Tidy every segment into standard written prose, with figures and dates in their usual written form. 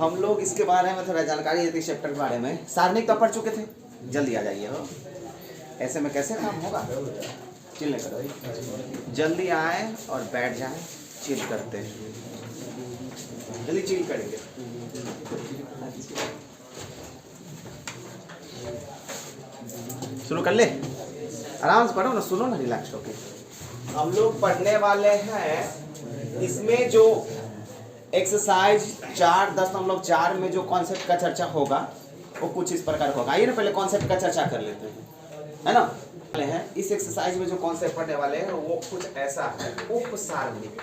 हम लोग इसके बारे में थोड़ा जानकारी देते चैप्टर के बारे में। सारणिक तो पढ़ चुके थे, जल्दी आ जाइए हो, ऐसे में कैसे काम होगा। चिल करो, जल्दी आए और बैठ जाए, चिल करते हैं, जल्दी चिल करेंगे। शुरू कर ले, आराम से पढ़ो ना, सुनो ना रिलैक्स होके। हम लोग पढ़ने वाले हैं इसमें जो एक्सरसाइज 4-10 हम लोग 4 में जो कॉन्सेप्ट का चर्चा होगा वो कुछ इस प्रकार होगा। आइए ना पहले कॉन्सेप्ट का चर्चा कर लेते हैं, है ना। हैं इस एक्सरसाइज में जो कॉन्सेप्ट पढ़ने वाले हैं वो कुछ ऐसा है, उपसारणिक,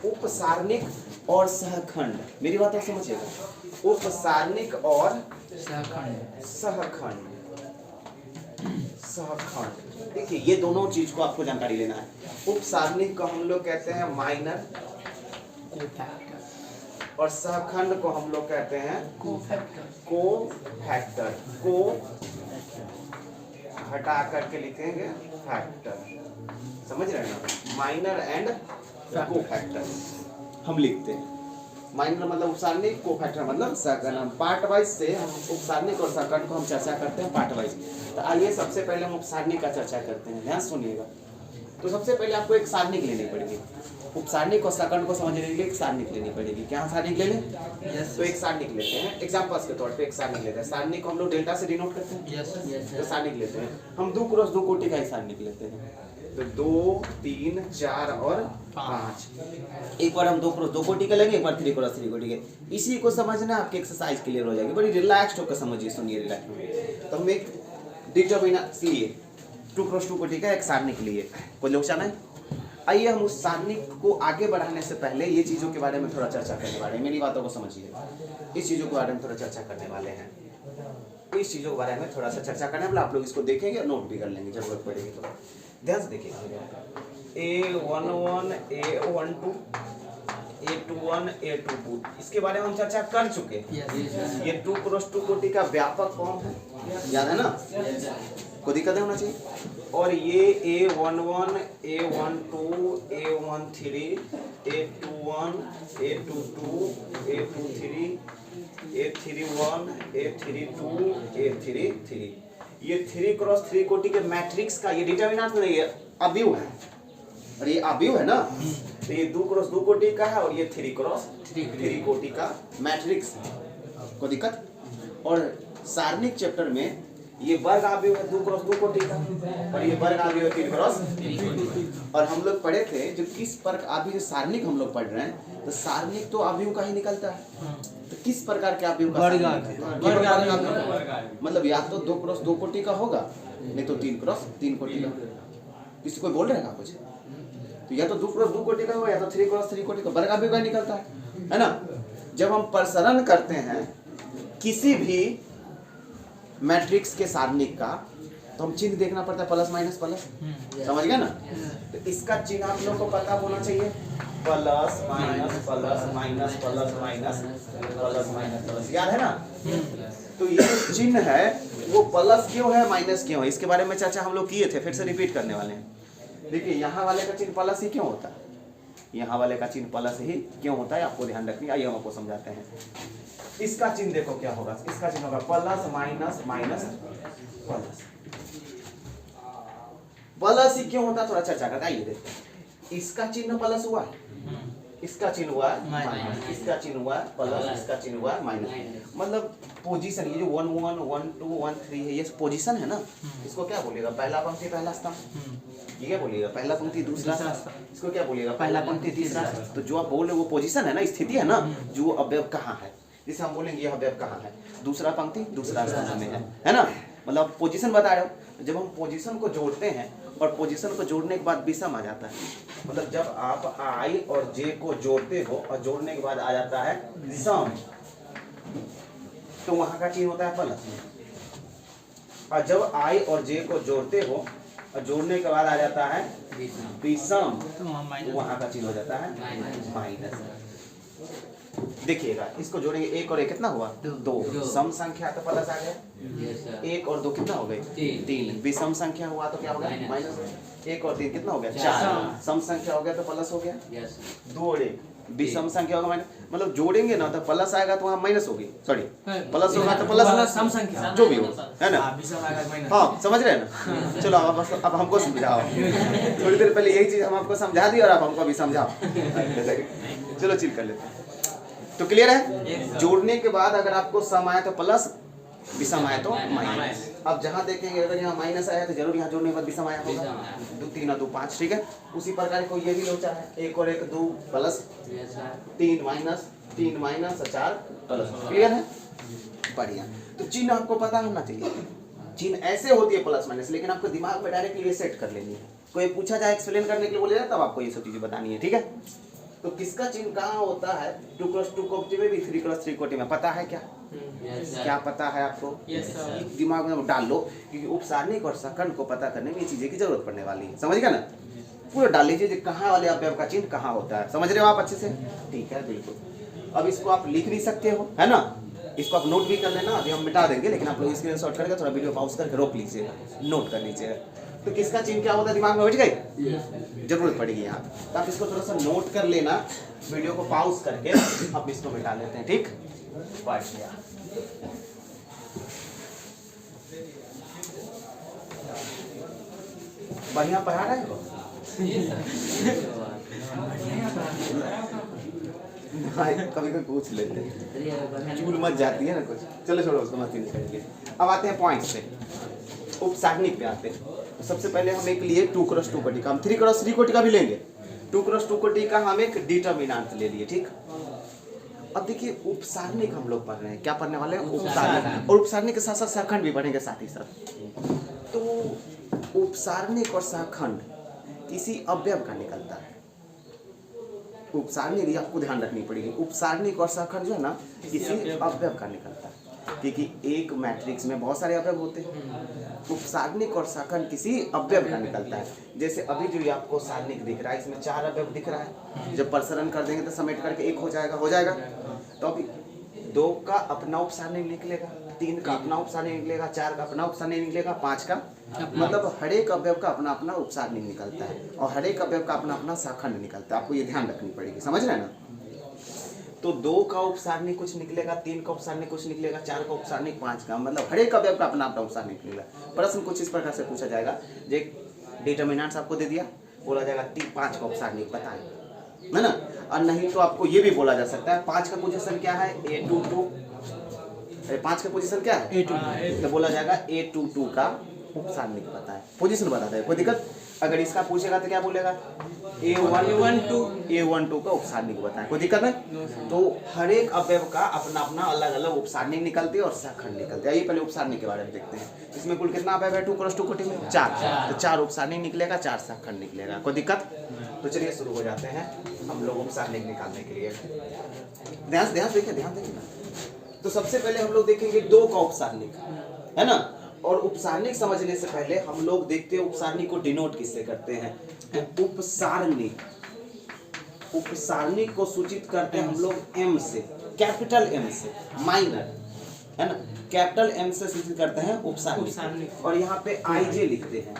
उपसारणिक और सहखंड। मेरी बात आप समझिएगा, उपसारणिक और सहखंड। सहखंड देखिए, ये दोनों चीज को आपको जानकारी लेना है। उपसारणिक को हम लोग कहते हैं माइनर और सहखंड को हम लोग कहते हैं कोफैक्टर। को हटा करके लिखेंगे फैक्टर, समझ रहे हैं ना। माइनर एंड कोफैक्टर हम लिखते हैं। माइनर मतलब उपसारणिक, कोफैक्टर मतलब सहखंड। पार्ट वाइज से हम उपसारणिक और सहखंड को हम चर्चा करते हैं पार्ट वाइज। तो आइए सबसे पहले हम उपसारणिक का चर्चा करते हैं, ध्यान सुनिएगा। तो सबसे पहले आपको एक सारणिक लेनी पड़ेगी। उपसारणिक और सहखंड को समझने के लिए एक सारणिक लेनी पड़ेगी। क्या सारणिक ले लें? तो एक सारणिक लेते हैं, एग्जांपल्स के तौर पे एक सारणिक लेते हैं। सारणिक को हम लोग डेल्टा से डिनोट करते हैं। तो सारणिक लेते हैं हम 2 क्रॉस 2 कोटि का एक सारणिक लेते हैं। तो 2, 3, 4 और 5। एक बार हम 2 क्रॉस 2 कोटि का लेंगे, एक बार 3 क्रॉस 3 कोटि के। इसी को समझना आपकी एक्सरसाइज क्लियर हो जाएगी। बड़ी रिलैक्स्ड होकर समझिए, सुनिए रिलैक्स। तो हम एक डिटरमिनेंट लिए 2 क्रॉस 2 कोटि का एक सारणिक लिए, कोई लोग चाहना है। आइए हम उस सारणिक को आगे बढ़ाने से पहले ये चीज़ों के बारे में थोड़ा चर्चा करने वाले हैं। मेरी बातों को समझिए, इस चीज़ों के बारे में थोड़ा चर्चा करने वाले हैं। इस चीज़ों के बारे में थोड़ा सा चर्चा करने वाले, आप लोग इसको देखेंगे और नोट भी कर लेंगे जरूरत पड़ेगी तो। ध्यान से देखिए, A11, A12, A21, A22, इसके बारे में हम चर्चा कर चुके हैं। ये 2 क्रॉस 2 कोटि का व्यापक फॉर्म है, याद है ना, कोई दिक्कत होना चाहिए। और ये A11, A12, A13, A21, A22, A23, A31, A32, A33, ये 3 क्रॉस 3 कोटि के मैट्रिक्स का ये डिटरमिनेंट नहीं है, अवयव है। और ये अवयव है ना, तो ये 2 क्रॉस 2 कोटि का है और ये 3 क्रॉस 3 कोटि का मैट्रिक्स है, कोई दिक्कत। और सारणिक चैप्टर में ये वर्ग अवयव है 2 क्रॉस 2 कोटि का, और ये वर्ग अवयव है 3 क्रॉस 3। और हम लोग पढ़े थे जो किस प्रकार अभी जो सारणिक हम लोग पढ़ रहे हैं, तो सारणिक तो अवयव का ही निकलता है। तो किस प्रकार के अवयव का मतलब या तो 2 क्रॉस 2 कोटि का होगा, नहीं तो 3 क्रॉस 3 कोटि का। किसी कोई बोल रहे हैं कुछ? तो या तो 2 क्रॉस 2 कोटि का होगा या तो 3 क्रॉस 3 कोटि का, वर्ग अवयव का निकलता है ना। जब हम प्रसरण करते हैं किसी भी मैट्रिक्स के सारणिक का, तो हम चिन्ह देखना पड़ता है, प्लस माइनस प्लस, समझ गए ना। तो इसका चिन्ह आप लोग को पता होना चाहिए, plus minus plus minus plus minus plus minus plus, याद है ना। तो ये चिन्ह है वो प्लस क्यों है माइनस क्यों है, इसके बारे में चर्चा हम लोग किए थे, फिर से रिपीट करने वाले हैं। देखिए यहाँ वाले का चिन्ह प्लस ही क्यों होता है, यहाँ वाले का चिन्ह प्लस ही क्यों होता है, आपको ध्यान रखनी। आइए हम आपको समझाते हैं। इसका चिन्ह देखो क्या होगा, इसका चिन्ह होगा plus minus minus plus. Plus ही क्यों होता, थोड़ा चर्चा करते हैं। आइए देखते हैं, इसका चिन्ह प्लस हुआ, इसका चिन्ह हुआ माइनस, इसका चिन्ह हुआ प्लस, इसका चिन्ह हुआ माइनस। मतलब पोजीशन, ये जो 1 1 1 2 1 3 है, ये पोजीशन है ना। इसको क्या बोलिएगा, पहला पंक्ति पहला स्तंभ। ये क्या बोलिएगा, पहला पंक्ति दूसरा स्तंभ। इसको क्या बोलिएगा, पहला पंक्ति तीसरा। तो जो आप बोल रहे हो वो पोजीशन है ना, स्थिति है ना, जो अवयव कहाँ है, जिसे हम बोलेंगे यह अवयव कहाँ है, दूसरा पंक्ति दूसरा स्तंभ में है ना। मतलब पोजीशन बता रहे हो। जब हम पोजीशन को जोड़ते हैं और पोजीशन को जोड़ने के बाद विषम आ जाता है, मतलब जब आप आई और जे को जोड़ते हो और जोड़ने के बाद आ जाता है सम, तो वहां का चिन्ह होता है प्लस। और जब आई और जे को जोड़ते हो और जोड़ने के बाद आ जाता है विषम, तो वहां का चिन्ह हो जाता है माइनस। देखिएगा, इसको जोड़ेंगे, 1 और 1 कितना हुआ 2, सम संख्या तो प्लस आ गया। 1 और 2 कितना हो गए 3, विषम संख्या हुआ तो क्या हो गया माइनस। 1 और 3 कितना हो गया 4, सम संख्या हो गया तो प्लस हो गया। 2 और 1 विषम संख्या होगा माइनस, मतलब जोड़ेंगे ना तो प्लस आएगा तो वहाँ माइनस होगी, सॉरी प्लस होगा तो प्लस सम संख्या जो भी हो, है ना। विषम आएगा माइनस। हाँ समझ रहे हैं ना। चलो अब हमको समझाओ। थोड़ी देर पहले यही चीज हम आपको समझा दी और आप हमको अभी समझाओ। चलो चिल कर लेते हैं। तो क्लियर है, जोड़ने के बाद अगर आपको सम आया तो प्लस, विषम आया तो माइनस। अब जहाँ देखेंगे अगर यहाँ माइनस आया तो जरूर यहाँ जोड़ने के बाद विषम आया होगा। 2 3 और 2 5, ठीक है। उसी प्रकार को ये भी लोचा है, 1 और 1 2 प्लस, 3 माइनस, 3 माइनस और 4 प्लस। क्लियर है, बढ़िया। तो चिन्ह आपको पता होना चाहिए। चिन्ह ऐसे होती है प्लस माइनस, लेकिन आपको दिमाग में डायरेक्टली ये सेट कर लेनी है। कोई पूछा जाए एक्सप्लेन करने के लिए बोले तब आपको ये सब चीजें बतानी है, ठीक है। तो किसका चिन्ह कहाँ होता है, 2+2 कोटि में भी, 3+3 कोटि में, पता है क्या? क्या पता है आपको? दिमाग में डाल लो, क्योंकि उपसारणिक और सकंड को पता करने में ये चीजें की जरूरत पड़ने वाली है। समझ गया ना, पूरा डाल लीजिए कहाँ वाले अवयव का चिन्ह कहाँ होता है। समझ रहे हो आप अच्छे से? ठीक है, बिल्कुल। अब इसको आप लिख भी सकते हो, है ना। इसको आप नोट भी कर लेना, अभी हम मिटा देंगे, लेकिन आप लोग स्क्रीनशॉट करके थोड़ा वीडियो पॉज करके रोक लीजिएगा, नोट कर लीजिएगा। तो किसका चिन्ह क्या होता है दिमाग में बैठ गई? जरूरत पड़ेगी यहाँ, तो आप इसको थोड़ा सा नोट कर लेना, वीडियो को पॉज करके अब इसको मिटा लेते हैं, ठीक। बढ़िया, बढ़िया पढ़ा रहे हो। कभी कभी पूछ लेते हैं, चूल मच जाती है ना कुछ। चलो छोड़ो उसको, मत ही निकालिए। अब आते हैं पॉइंट पे, उपसारणिक पे आते हैं। सबसे पहले हम एक लिए 2×2 कोटि का, हम 3×3 कोटि का भी लेंगे। 2×2 कोटि का हम एक डिटर्मिनेंट ले लिए, ठीक। अब देखिए उपसारणिक हम लोग पढ़ रहे हैं, क्या पढ़ने वाले हैं? उपसारणिक। और उपसारणिक के साथ साथ सहखंड भी पढ़ेंगे साथ ही साथ। तो उपसारणिक और सहखंड किसी अवयव का निकलता है। उपसारणिक आपको ध्यान रखनी पड़ेगी, उपसारणिक और सहखंड जो है ना किसी अवयव का निकलता है, क्योंकि एक मैट्रिक्स में बहुत सारे अवयव होते हैं। उपसारणिक और सहखंड किसी अवयव का निकलता है। जैसे अभी जो ये आपको सारणिक दिख रहा है, इसमें 4 अवयव दिख रहा है। जब प्रसरण कर देंगे तो समेट करके 1 हो जाएगा। तो अभी 2 का अपना उपसारणिक निकलेगा, 3 का अपना उपसारणिक निकलेगा, 4 का अपना उपसारणिक निकलेगा, 5 का, मतलब हर एक अवयव का अपना अपना उपसारणिक निकलता है और हर एक अवयव का अपना अपना सहखंड निकलता है। आपको ये ध्यान रखनी पड़ेगी, समझ रहे हैं ना। तो 2 का उपसारणिक कुछ निकलेगा, 3 का उपसारणिक कुछ निकलेगा, 4 का उपसारणिक, 5 का, मतलब हर एक अवयव का अपना अपना उपसारणिक निकलेगा। प्रश्न कुछ इस प्रकार से पूछा जाएगा, जो डिटर्मिनेंट्स आपको दे दिया, बोला जाएगा 5 का उपसारणिक बताएं, है ना। और नहीं तो आपको ये भी बोला जा सकता है 5 का पोजीशन क्या है, A22, 5 का पोजीशन क्या है, A22, तो बोला जाएगा A22 का उपसारणिक बताएं, पोजीशन बताता है, कोई दिक्कत। अगर इसका पूछेगा तो क्या बोलेगा, A12 का उपसारणिक बताएं, कोई दिक्कत नहीं। तो हर एक अवयव का अपना अपना अलग अलग उपसारणिक निकलते हैं और सहखंड निकलते हैं। ये पहले उपसारणिक के बारे में देखते हैं। इसमें कुल कितना अवयव है 2×2 कोटि में? 4। तो 4 उपसारणिक निकलेगा, 4 सहखंड निकलेगा, कोई दिक्कत। तो चलिए शुरू हो जाते हैं हम लोग उपसारणिक निकालने के लिए। ध्यान देखिए ना। तो सबसे पहले हम लोग देखेंगे 2 का उपसारणिक, है ना। और उपसारणिक समझने से पहले हम लोग देखते हैं उपसारणिक को डिनोट किससे करते हैं। उपसारणिक को सूचित करते हैं हम लोग M से, कैपिटल M से, माइनर, है ना। कैपिटल M से सूचित करते हैं उपसारणिक। और यहाँ पे IJ लिखते हैं,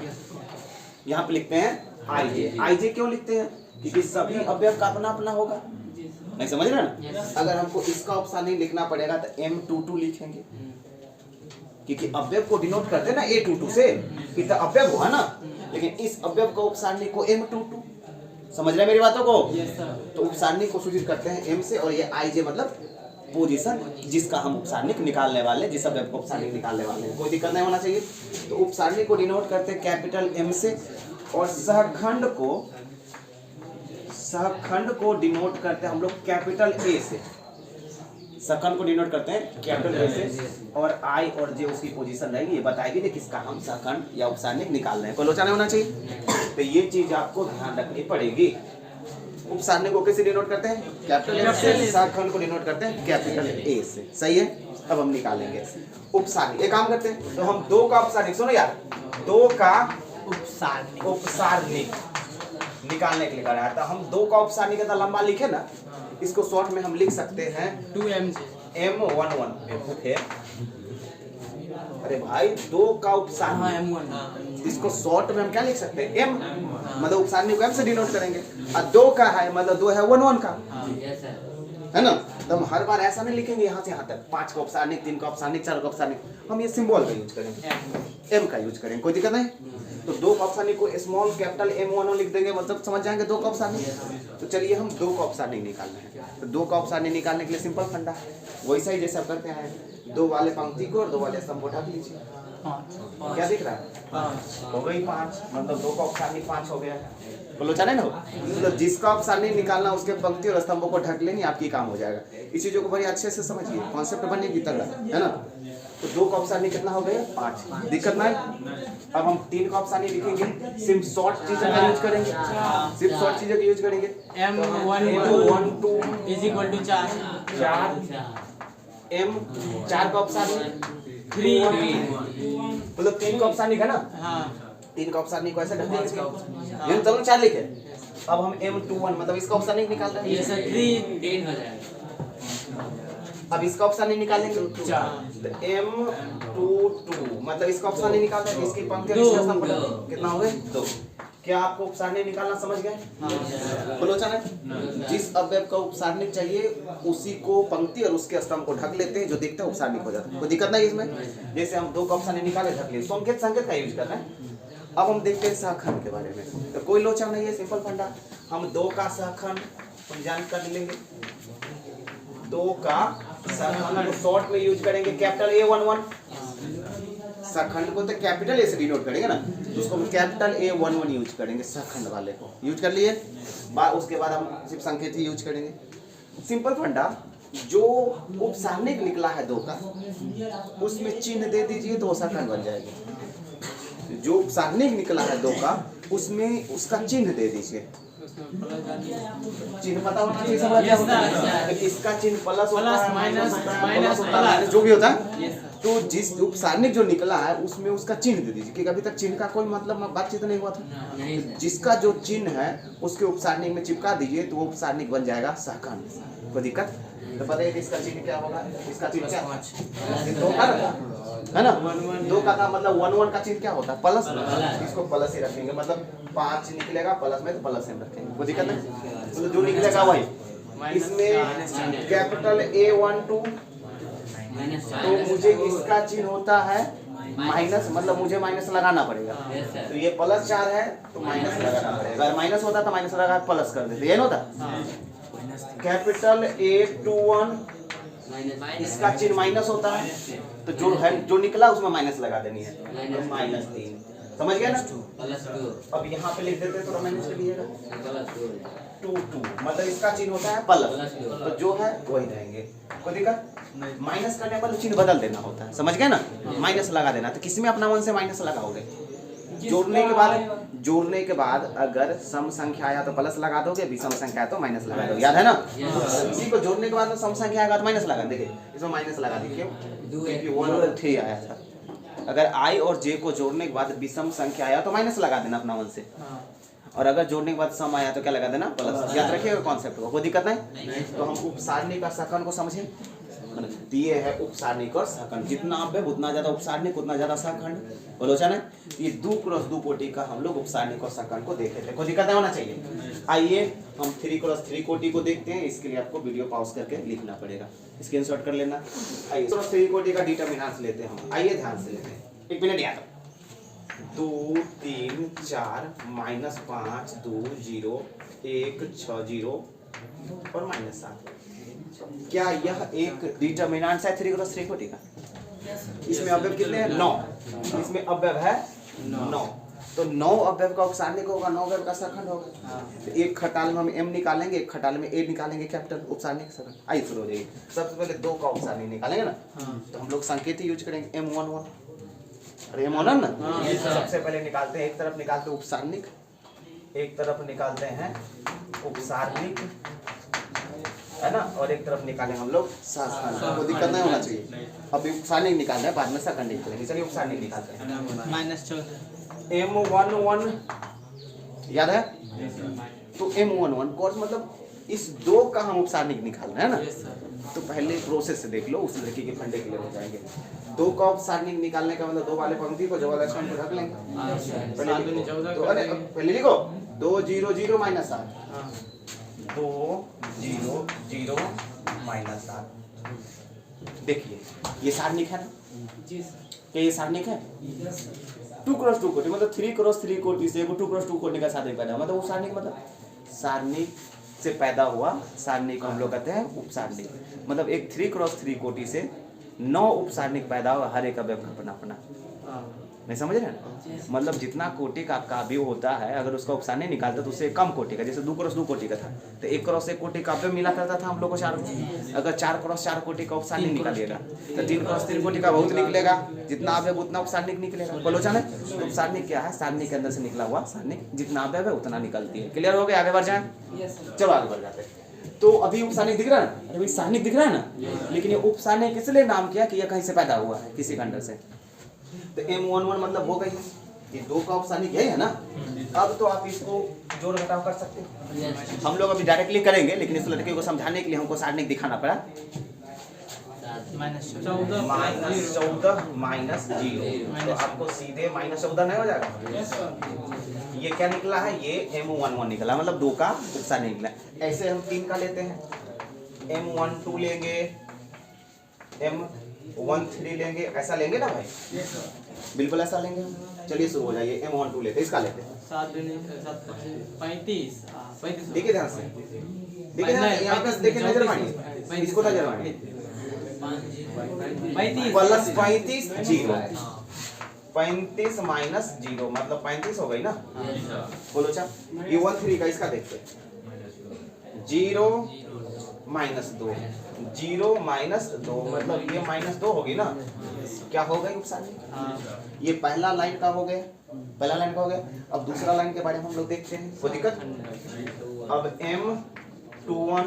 यहाँ पे लिखते हैं IJ क्यों लिखते हैं? क्योंकि सभी अवयव का अपना अपना होगा, नहीं समझ रहे ना। अगर हमको इसका उपसारणिक लिखना पड़ेगा तो M22 लिखेंगे, क्योंकि अवयव को डिनोट करते हैं ना A22 से, इतना अवयव हुआ ना। लेकिन इस अवयव का उपसारणिक को M22, समझ रहे मेरी बातों को। तो उपसारणिक को सूचित करते हैं M से, और ये IJ मतलब पोजीशन जिसका हम उपसारणिक निकालने वाले, जिस अवयव को उपसारणिक निकालने वाले हैं, कोई दिक्कत नहीं होना चाहिए। तो उपसारणिक को डिनोट करते हैं कैपिटल M से, और सहखंड को डिनोट करते हैं हम लोग कैपिटल A से। सहखंड को डिनोट करते हैं कैपिटल A से, और I और J उसकी पोजीशन रहेगी, ये बताएगी कि किसका हम सहखंड या उपसारणिक निकाल रहे हैं, कोई लोचा नहीं होना चाहिए। तो ये चीज आपको ध्यान रखनी पड़ेगी। उपसारणिक को कैसे डिनोट करते हैं? कैपिटल M से। सहखंड को डिनोट करते हैं कैपिटल A से, सही है। अब हम निकालेंगे उपसारणिक। एक काम करते हैं, तो हम 2 का उपसारणिक, सुनो यार, 2 का उपसारणिक निकालने के लिए कर रहा है। तो हम 2 का उपसारणिक इतना लंबा लिखे ना, इसको शॉर्ट में हम लिख सकते हैं 2M11। अरे भाई 2 का उपसारणिक, इसको शॉर्ट में हम क्या लिख सकते हैं M, मतलब उपसारणिक को M से डिनोट करेंगे। और 2 का है मतलब 2 है 11 का, है ना। तो हम हर बार ऐसा नहीं लिखेंगे यहाँ से यहाँ तक 5 का औपसारनिक, 3 का औपसारनिक, 4 का औपसारनिक, हम ये सिंबल का यूज करेंगे, एम का यूज करेंगे, कोई दिक्कत नहीं। तो 2 का औपसारनिक को स्मॉल कैपिटल M11 लिख देंगे, मतलब समझ जाएंगे 2 का औपसारनिक। तो चलिए हम 2 का औपसारनिक निकालना है। तो 2 का औपसारनिक निकालने के लिए सिंपल फंडा है, वैसा ही जैसे आप करते हैं, 2 वाले पंक्ति को और 2 वाले स्तंभ को ढक लीजिए। क्या दिख रहा है? हो गई 5, मतलब 2 का औपसारनिक 5 हो गया। बोलो चले ना, मतलब जिसका औपसारनिक निकालना उसके पंक्ति और स्तंभों को ढक लेंगे, आपकी काम हो जाएगा। इस चीजों को बड़ी अच्छे से समझिए, कॉन्सेप्ट बनेगी तगड़ा, है ना। तो 2 का ऑप्शन कितना हो गया? 5, दिक्कत ना है। अब हम 3 का ऑप्शन लिखेंगे, सिर्फ शॉर्ट चीजों का यूज करेंगे, सिर्फ शॉर्ट चीजों का यूज करेंगे। M12 is equal to 4, M 4 का ऑप्शन 3, मतलब 3 का ऑप्शन है ना, 3 का ऑप्शन को ऐसे ढक देंगे, ये चलो 4 लिखे। अब हम M21 मतलब इसका ऑप्शन निकाल रहे हैं, ये सर 3 हो जाएगा। अब इसका ऑप्शन नहीं निकालेंगे, M22 मतलब इसका ऑप्शन नहीं निकाल रहे हैं, इसकी पंक्ति कितना हो गए? 2। क्या आपको उपसारणी निकालना समझ गए? बोलो चले, जिस अवयव का उपसारणी चाहिए उसी को पंक्ति और उसके स्तंभ को ढक लेते हैं, जो दिखता है उपसारणी हो जाता है, कोई दिक्कत नहीं इसमें। जैसे हम 2 का ऑप्शन निकाले, ढक लिए, संकेत संकेत का यूज कर रहे हैं। अब हम देखते हैं सहखंड के बारे में, तो कोई लोचा नहीं है, सिंपल फंडा। हम 2 का सहखंड हम जान कर लेंगे, 2 का सहखंड शॉर्ट में यूज करेंगे कैपिटल A11, सहखंड को तो कैपिटल ए से डिनोट करेंगे ना, तो उसको हम कैपिटल A11 यूज करेंगे, सहखंड वाले को यूज कर लिए। उसके बाद हम सिर्फ संकेत ही यूज करेंगे, सिंपल फंडा। जो उपसारनिक निकला है 2 का, उसमें चिन्ह दे दीजिए तो सहखंड बन जाएगी। जो उपसारनिक निकला है 2 का, उसमें उसका चिन्ह दे दीजिए, चिन्ह पता होना चाहिए सब क्या होता है, इसका चिन्ह प्लस होता है, माइनस होता है, जो भी होता है। तो जिस उपसारनिक जो निकला है उसमें उसका चिन्ह दे दीजिए, क्योंकि अभी तक चिन्ह का कोई मतलब बातचीत नहीं हुआ था। जिसका जो चिन्ह है उसके उपसारनिक में चिपका दीजिए, तो वो उपसारनिक बन जाएगा सहखंड, कोई दिक्कत। तो बताइए इसका चिन्ह क्या होगा? इसका चिन्ह क्या है ना, 2 का था, मतलब 1 का चिन्ह क्या होता है? प्लस, इसको प्लस ही रखेंगे, मतलब 5 निकलेगा प्लस में, तो प्लस में रखेंगे, कोई दिक्कत नहीं, तो जो निकलेगा वही। इसमें कैपिटल A12, तो मुझे इसका चिन्ह होता है माइनस, मतलब मुझे माइनस लगाना पड़ेगा। तो ये प्लस 4 है तो माइनस लगाना पड़ेगा, अगर माइनस होता तो माइनस लगा प्लस कर देते, ये होता। कैपिटल A21 इसका चिन्ह माइनस होता है, तो जो है जो निकला उसमें माइनस लगा देनी है, तो -3, समझ गया ना। अब यहाँ पे लिख देते हैं, थोड़ा माइनस कर दीजिएगा, 2 मतलब इसका चिन्ह होता है प्लस, तो जो है वही रहेंगे, कोई दिक्कत। माइनस करने पर चिन्ह बदल देना होता है, समझ गए ना, माइनस लगा देना। तो किसी में अपना मन से माइनस लगाओगे, जोड़ने के बाद अगर सम संख्या आया तो प्लस लगा दोगे, विषम संख्या आया तो माइनस लगा दोगे, याद है ना। इसी को जोड़ने के बाद में सम संख्या आएगा तो माइनस लगा, देखिए इसमें माइनस लगा दीजिए, 1 और 3 आया था। अगर I और J को जोड़ने के बाद विषम संख्या आया तो माइनस लगा देना अपना मन से, और अगर जोड़ने के बाद सम आया तो क्या लगा देना? प्लस। याद रखिएगा कॉन्सेप्ट को, कोई दिक्कत नहीं। तो हम उपसारणी का सहखंड को समझे, दिए है उपसारनिक और सहखंड, जितना अवयव उतना ज्यादा उपसारनिक, उतना ज्यादा सहखंड, बोलो ना। ये 2 क्रॉस 2 कोटि का हम लोग उपसारनिक और सहखंड को देखे थे, कोई दिक्कत नहीं होना चाहिए। आइए हम 3 क्रॉस 3 कोटि को देखते हैं, इसके लिए आपको वीडियो पॉज करके लिखना पड़ेगा, स्क्रीनशॉट कर लेना। आइए क्रॉस 3 कोटि का डिटरमिनेंट्स लेते हैं हम, आइए ध्यान से लेते हैं, 1 मिनट याद, 2 3 4 -5 2 0 1 6 0 और -7। क्या यह एक डिटरमिनेंट है 3 क्रॉस 3 कोटि का? इसमें अवयव कितने हैं? 9, इसमें अवयव है 9, तो 9 अवयव का उपसारनिक होगा, 9 अवयव का सहखंड होगा। तो एक खटाल में हम M निकालेंगे, एक खटाल में A निकालेंगे, कैपिटल उपसारनिक सहखंड। आइए शुरू हो जाइए, सबसे पहले 2 का उपसारनिक निकालेंगे ना, तो हम लोग संकेत ही यूज करेंगे, M11, अरे M11 ना, सबसे पहले निकालते हैं, एक तरफ निकालते हैं उपसारनिक, एक तरफ निकालते हैं उपसारनिक, है ना, और एक तरफ निकालेंगे हम लोग सहखंड, कोई दिक्कत नहीं होना चाहिए। अभी उपसारनिक निकालना है, बाद में सहखंड निकालेंगे। चलिए उपसारनिक निकालते हैं, M11 याद है, तो M11 कोर्स मतलब इस 2 का हम उपसारनिक निकालना है ना, तो पहले प्रोसेस से देख लो, उस लड़की के फंडे के लिए हो जाएंगे। 2 का उपसारनिक निकालने का मतलब 2 वाले पंक्ति को जो वाला स्तंभ को ढक लेंगे, पहले लिखो 2 0 0 -7, 2 0 0 -7। देखिए ये सारणिक है ना, क्या ये सारणिक है? 2 क्रॉस 2 कोटि मतलब 3 क्रॉस 3 कोटि से 2 क्रॉस 2 कोटि का सारणिक पैदा हुआ, मतलब उप सारणिक, मतलब सारणिक से पैदा हुआ सारणिक को हम लोग कहते हैं उप सारणिक। मतलब एक 3 क्रॉस 3 कोटि से 9 उप सारणिक पैदा हुआ, हर एक अवयव का अपना अपना। नहीं समझ रहे हैं? मतलब जितना कोटि का काव्य होता है, अगर उसका उपसारणिक निकालता तो उससे कम कोटि का, जैसे 2 क्रॉस 2 कोटि का था तो 1 क्रॉस 1 कोटि काव्य मिला करता था हम लोग को 4 को। अगर 4 क्रॉस 4 कोटि का उपसारणिक निकालिएगा तो 3 क्रॉस 3 कोटि का बहुत निकलेगा, जितना अवयव उतना उपसारणिक निकलेगा। बोलोचन है? तो उपसारणिक क्या है? सारणिक के अंदर से निकला हुआ सारणिक, जितना अवयव है उतना निकलती है। क्लियर हो गया? आगे बढ़ जाए, चलो आगे बढ़ जाते हैं। तो अभी उपसारणिक दिख रहा है ना, अभी सारणिक दिख रहा है ना, लेकिन ये उपसारणिक इसलिए नाम किया कि ये कहीं से पैदा हुआ है, किसी खंड से। तो M11 मतलब हो गई, ये 2 का उपसारणिक है ना। अब तो आप इसको जोड़ घटाव कर सकते हैं। हम लोग अभी डायरेक्टली करेंगे, लेकिन इस लड़के को समझाने के लिए हमको सारणिक दिखाना पड़ा। -14 -0 तो आपको सीधे -14 नहीं हो जाएगा? ये क्या निकला है? ये M11 निकला, मतलब 2 का उपसारणिक निकला। ऐसे हम 3 का लेते हैं, M12 लेंगे, M13 लेंगे, ऐसा लेंगे ना भाई? बिल्कुल ऐसा लेंगे हम। चलिए शुरू हो जाइए, M12 लेते हैं, इसका लेते हैं। 35 देखिए ध्यान से, देखिए यहाँ पे देखिए, नजर मारिए, इसको नजर मारिए। प्लस 35 0, 35 -0 मतलब 35 हो गई ना। बोलो अच्छा, ये 13 का इसका देखते हैं। 0 -2, 0 -2 मतलब ये -2 होगी ना, क्या हो गई उपसारणिक? ये पहला लाइन का हो गया, पहला लाइन का हो गया। अब दूसरा लाइन के बारे में हम लोग देखते हैं, कोई दिक्कत? अब M21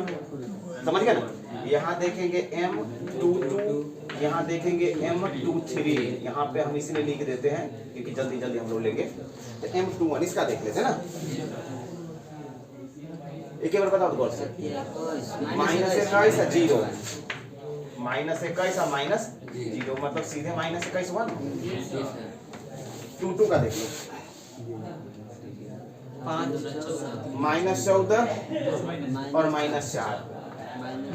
समझ गए ना? यहाँ देखेंगे M22, यहाँ देखेंगे M23, यहाँ पे हम इसलिए लिख देते हैं क्योंकि जल्दी जल्दी हम लोग लेंगे। तो M21 इसका देख लेते हैं ना, एक बार बताओ गौर से। -21 है 0, -21 और -0 मतलब सीधे -21 1। 2 का देख लो, -14 और -4,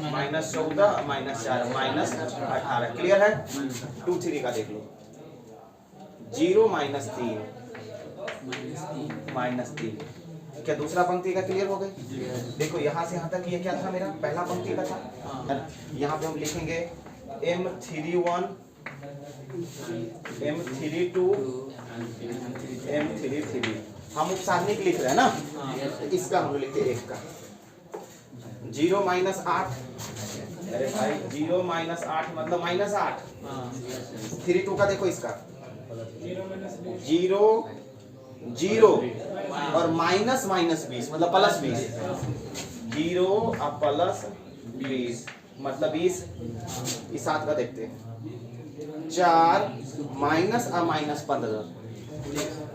-14 -4 -18। क्लियर है? 2 3 का देख लो, 0 -3 -3। क्या दूसरा पंक्ति का क्लियर हो गई? देखो यहाँ से यहाँ तक ये क्या था, मेरा पहला पंक्ति का था, है ना? यहाँ पे हम लिखेंगे M31, M32, M33। हम उपसारणिक लिख रहे हैं ना, इसका हम लोग लिखते हैं 1 का। 0 -8, अरे भाई 0 -8 मतलब -8। 32 का देखो, इसका 0 0 और -20 मतलब +20, 0 और +20 मतलब 20। इस 7 का देखते हैं, 4 माइनस और -15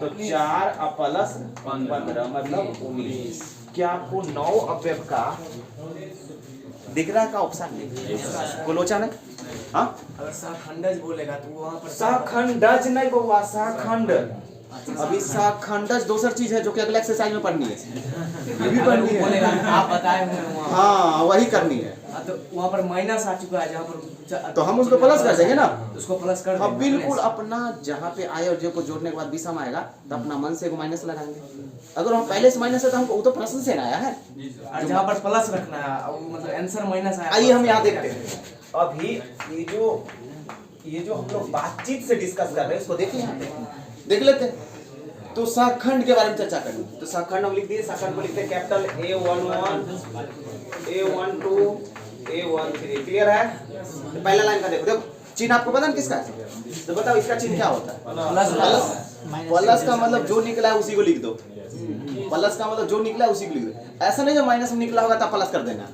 तो 4 और +15 मतलब 19। क्या आपको 9 अवयव का दिख रहा है का उपसारणिक? कोलोचन है? हाँ, अगर शाखंडज बोलेगा तो वहाँ पर शाखंडज नहीं बउआ, शाखंड। अभी शाखंडज दूसरी चीज है जो कि अगले एक्सरसाइज में पढ़नी है, ये भी पढ़नी है। आप बताए हुए वहाँ। हाँ वही करनी है। तो वहाँ पर माइनस आ चुका है, जहाँ पर तो हम उसको प्लस कर देंगे ना, उसको प्लस कर अब बिल्कुल अपना जहाँ पे आए और जो को जोड़ने के बाद विषम आएगा तो अपना मन से माइनस लगाएंगे। अगर हम पहले से माइनस है तो हमको वो तो प्रश्न से ना आया है, और जहाँ पर प्लस रखना है मतलब आंसर माइनस आया। आइए हम यहाँ देखते हैं। अभी ये जो हम लोग बातचीत से डिस्कस कर रहे हैं इसको देखिए, यहाँ पे देख लेते हैं। तो शाखंड के बारे में चर्चा करेंगे। तो शाखंड हम लिख दिए, शाखंड को लिखते हैं capital A11, A12, A13। Clear है? तो पहला लाइन का देखो, देखो चिन्ह आपको पता है किसका है? तो बताओ इसका चिन्ह क्या होता है? प्लस का मतलब जो निकला है उसी को लिख दो। प्लस का मतलब जो निकला है उसी को लिख दो। ऐसा नहीं जो माइनस में निकला होगा तब प्लस कर देना।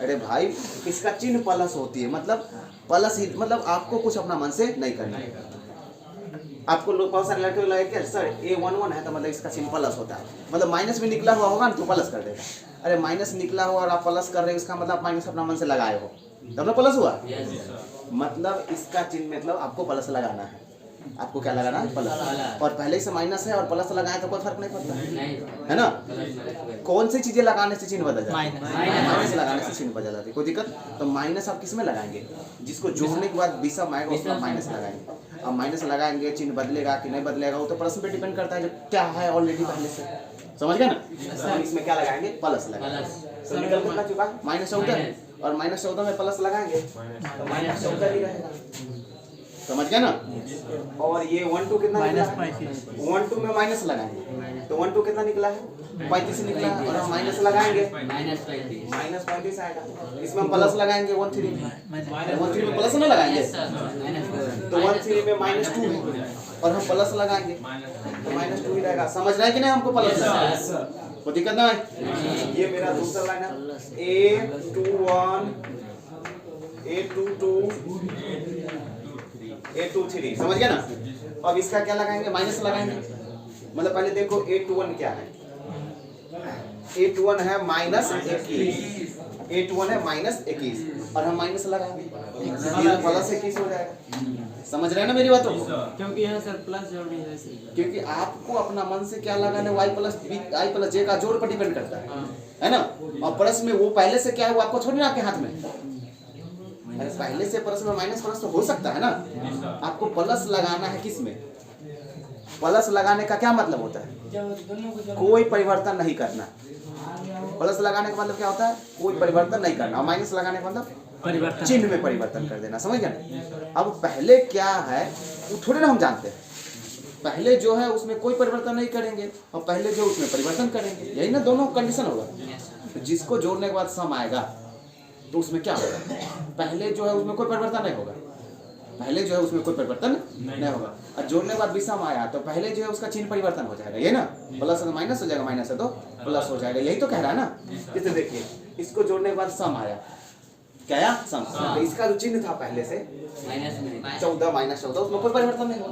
अरे भाई इसका चिन्ह प्लस होती है, मतलब प्लस ही, मतलब आपको कुछ अपना मन से नहीं करना है। आपको लोग बहुत सारे लड़के लगे कि सर A11 है तो मतलब इसका चिन्ह प्लस होता है, मतलब माइनस में निकला हुआ होगा ना तो प्लस कर देगा। अरे माइनस निकला हुआ और आप प्लस कर रहे हो, इसका मतलब माइनस अपना मन से लगाए हो तब ना प्लस हुआ। मतलब इसका चिन्ह मतलब आपको प्लस लगाना है, आपको क्या लगाना है? प्लस। और पहले से माइनस है और प्लस लगाए तो कोई फर्क नहीं पड़ता है ना। कौन सी चीजें लगाने से चिन्ह बदल जाता है? माइनस लगाने से चिन्ह बदल जाती है। कोई दिक्कत? तो माइनस आप किस में लगाएंगे? जिसको जोड़ने के बाद विषम आएगा उसमें माइनस लगाएंगे। अब माइनस लगाएंगे, चिन्ह बदलेगा कि नहीं बदलेगा वो तो प्रश्न पे डिपेंड करता है, जब क्या है ऑलरेडी पहले से, समझ गए ना। हम इसमें क्या लगाएंगे? प्लस लगाएंगे। तो निकल कितना चुका? -14, और -14 में प्लस लगाएंगे तो -14 ही रहेगा, समझ गए ना। और ये 1 2 कितना निकला? 1 2 में माइनस लगाएंगे तो 1 2 कितना निकला है? 35 निकला है। और हम माइनस लगाएंगे -35 आएगा। इसमें हम प्लस लगाएंगे 1 3 में प्लस ना लगाएंगे तो 1 3 में -2 है और हम प्लस लगाएंगे तो -2 ही रहेगा। समझ रहे हैं कि नहीं हमको प्लस? कोई दिक्कत ना है। ये मेरा दूसरा लाइन है A21 A22 A23, समझ गए ना। अब इसका क्या लगाएंगे? माइनस लगाएंगे। मतलब पहले देखो A21 क्या है? A21 है -21, A21 है -21 और हम माइनस लगाएंगे प्लस 21 हो जाएगा। समझ रहे हैं ना मेरी बातों को? क्योंकि यहाँ सर प्लस जोड़नी है, क्योंकि आपको अपना मन से क्या लगाना है, y प्लस j का जोड़ पर डिपेंड करता है ना। और प्लस में वो पहले से क्या है वो आपको थोड़ी ना आपके हाथ में, अरे पहले से प्लस में माइनस प्लस तो हो सकता है ना। आपको प्लस लगाना है किस में? प्लस लगाने का क्या मतलब होता है? कोई परिवर्तन नहीं करना। प्लस लगाने का मतलब क्या होता है? कोई परिवर्तन नहीं करना। और माइनस लगाने का मतलब परिवर्तन, चिन्ह में परिवर्तन कर देना, समझ गए। अब पहले क्या है वो थोड़े ना हम जानते हैं। पहले जो है उसमें कोई परिवर्तन नहीं करेंगे और पहले जो उसमें परिवर्तन करेंगे, यही ना दोनों कंडीशन होगा। तो जिसको जोड़ने के बाद सम आएगा तो उसमें क्या होगा? पहले जो है उसमें कोई परिवर्तन नहीं होगा, पहले जो है उसमें कोई परिवर्तन नहीं होगा। और जोड़ने के बाद विषम आया तो पहले जो है उसका चिन्ह परिवर्तन हो जाएगा, ये ना। प्लस है तो माइनस हो जाएगा, माइनस है तो प्लस हो जाएगा, यही तो कह रहा है ना। जैसे देखिए इसको जोड़ने के बाद सम आया, क्या आया? सम। तो इसका जो चिन्ह था पहले से 14 -14 उसमें कोई परिवर्तन नहीं हुआ।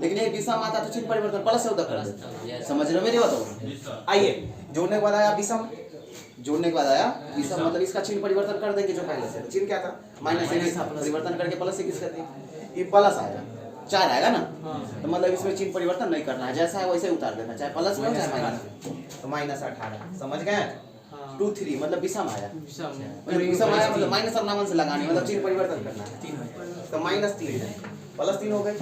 लेकिन ये विषम आता तो चिन्ह परिवर्तन +14 कर दे। समझ रहे हो मेरी बात? आइए जोड़ने के बाद आया विषम, जोड़ने के बाद आया विषम मतलब इसका चिन्ह परिवर्तन कर देंगे। जो पहले से चिन्ह क्या था? -1 परिवर्तन करके +21 कर दिए, ये प्लस आएगा 4 आएगा ना। तो मतलब इसमें चिन्ह परिवर्तन नहीं करना है, जैसा है वैसे उतार देना, चाहे प्लस में हो चाहे माइनस में। तो -18 समझ गए। 2 3 मतलब विषम आया, विषम आया मतलब माइनस और नामन से लगानी, मतलब चिन्ह परिवर्तन करना है। तो -3 है, +3 हो गए।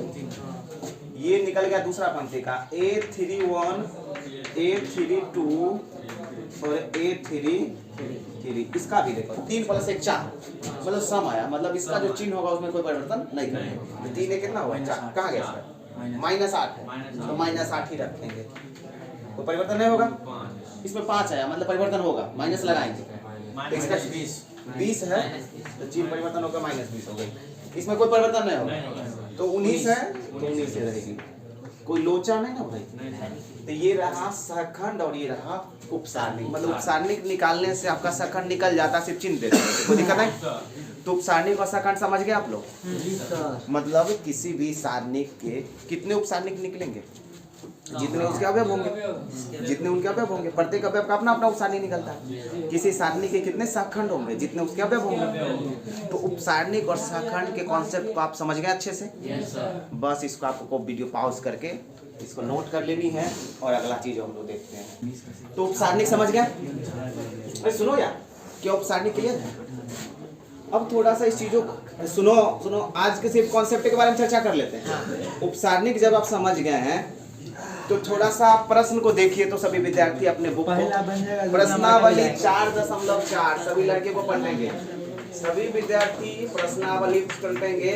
ये निकल गया दूसरा पंक्ति का A31 A32 और A33। इसका भी देखो 3 + 1 4 मतलब सम आया, मतलब इसका जो चिन्ह होगा उसमें कोई परिवर्तन नहीं करेंगे। तो 3 में कितना हुआ? 4 कहाँ गया इसका? -8 है तो -8 ही रखेंगे, कोई परिवर्तन नहीं होगा। इसमें 5 आया मतलब परिवर्तन होगा, माइनस लगाएंगे तो इसका 20 है तो चिन्ह परिवर्तन होगा, -20 हो गई। इसमें कोई परिवर्तन नहीं होगा तो 19 है तो 19 से रहेगी, कोई लोचा नहीं ना भाई। तो ये रहा सहखंड और ये रहा उपसारणिक। मतलब उपसारणिक निकालने से आपका सहखंड निकल जाता है, सिर्फ चिन्ह देते हैं, कोई दिक्कत नहीं। तो उपसारणिक और सहखंड समझ गए आप लोग? मतलब किसी भी सारणिक के कितने उपसारणिक निकलेंगे? जितने उसके अवयव होंगे, जितने उनके अवयव होंगे। प्रत्येक अवयव का अपना अपना उपसारणिक निकलता है। किसी सारणी के कितने सहखंड होंगे? जितने उसके अवयव होंगे। तो उपसारणिक और सहखंड के कॉन्सेप्ट को आप समझ गए अच्छे से? बस इसको आपको वीडियो पॉज करके इसको नोट कर लेनी है और अगला चीज हम लोग देखते हैं। तो उपसारणिक समझ गया? अरे सुनो यार, क्या उपसारणिक क्लियर है? अब थोड़ा सा इस चीजों को सुनो, आज के सिर्फ कॉन्सेप्ट के बारे में चर्चा कर लेते हैं। उपसारणिक जब आप समझ गए हैं तो थोड़ा सा प्रश्न को देखिए। तो सभी विद्यार्थी अपने बुक को प्रश्नावली 4.4 सभी लड़के को पढ़ेंगे, सभी विद्यार्थी प्रश्नावली पढ़ेंगे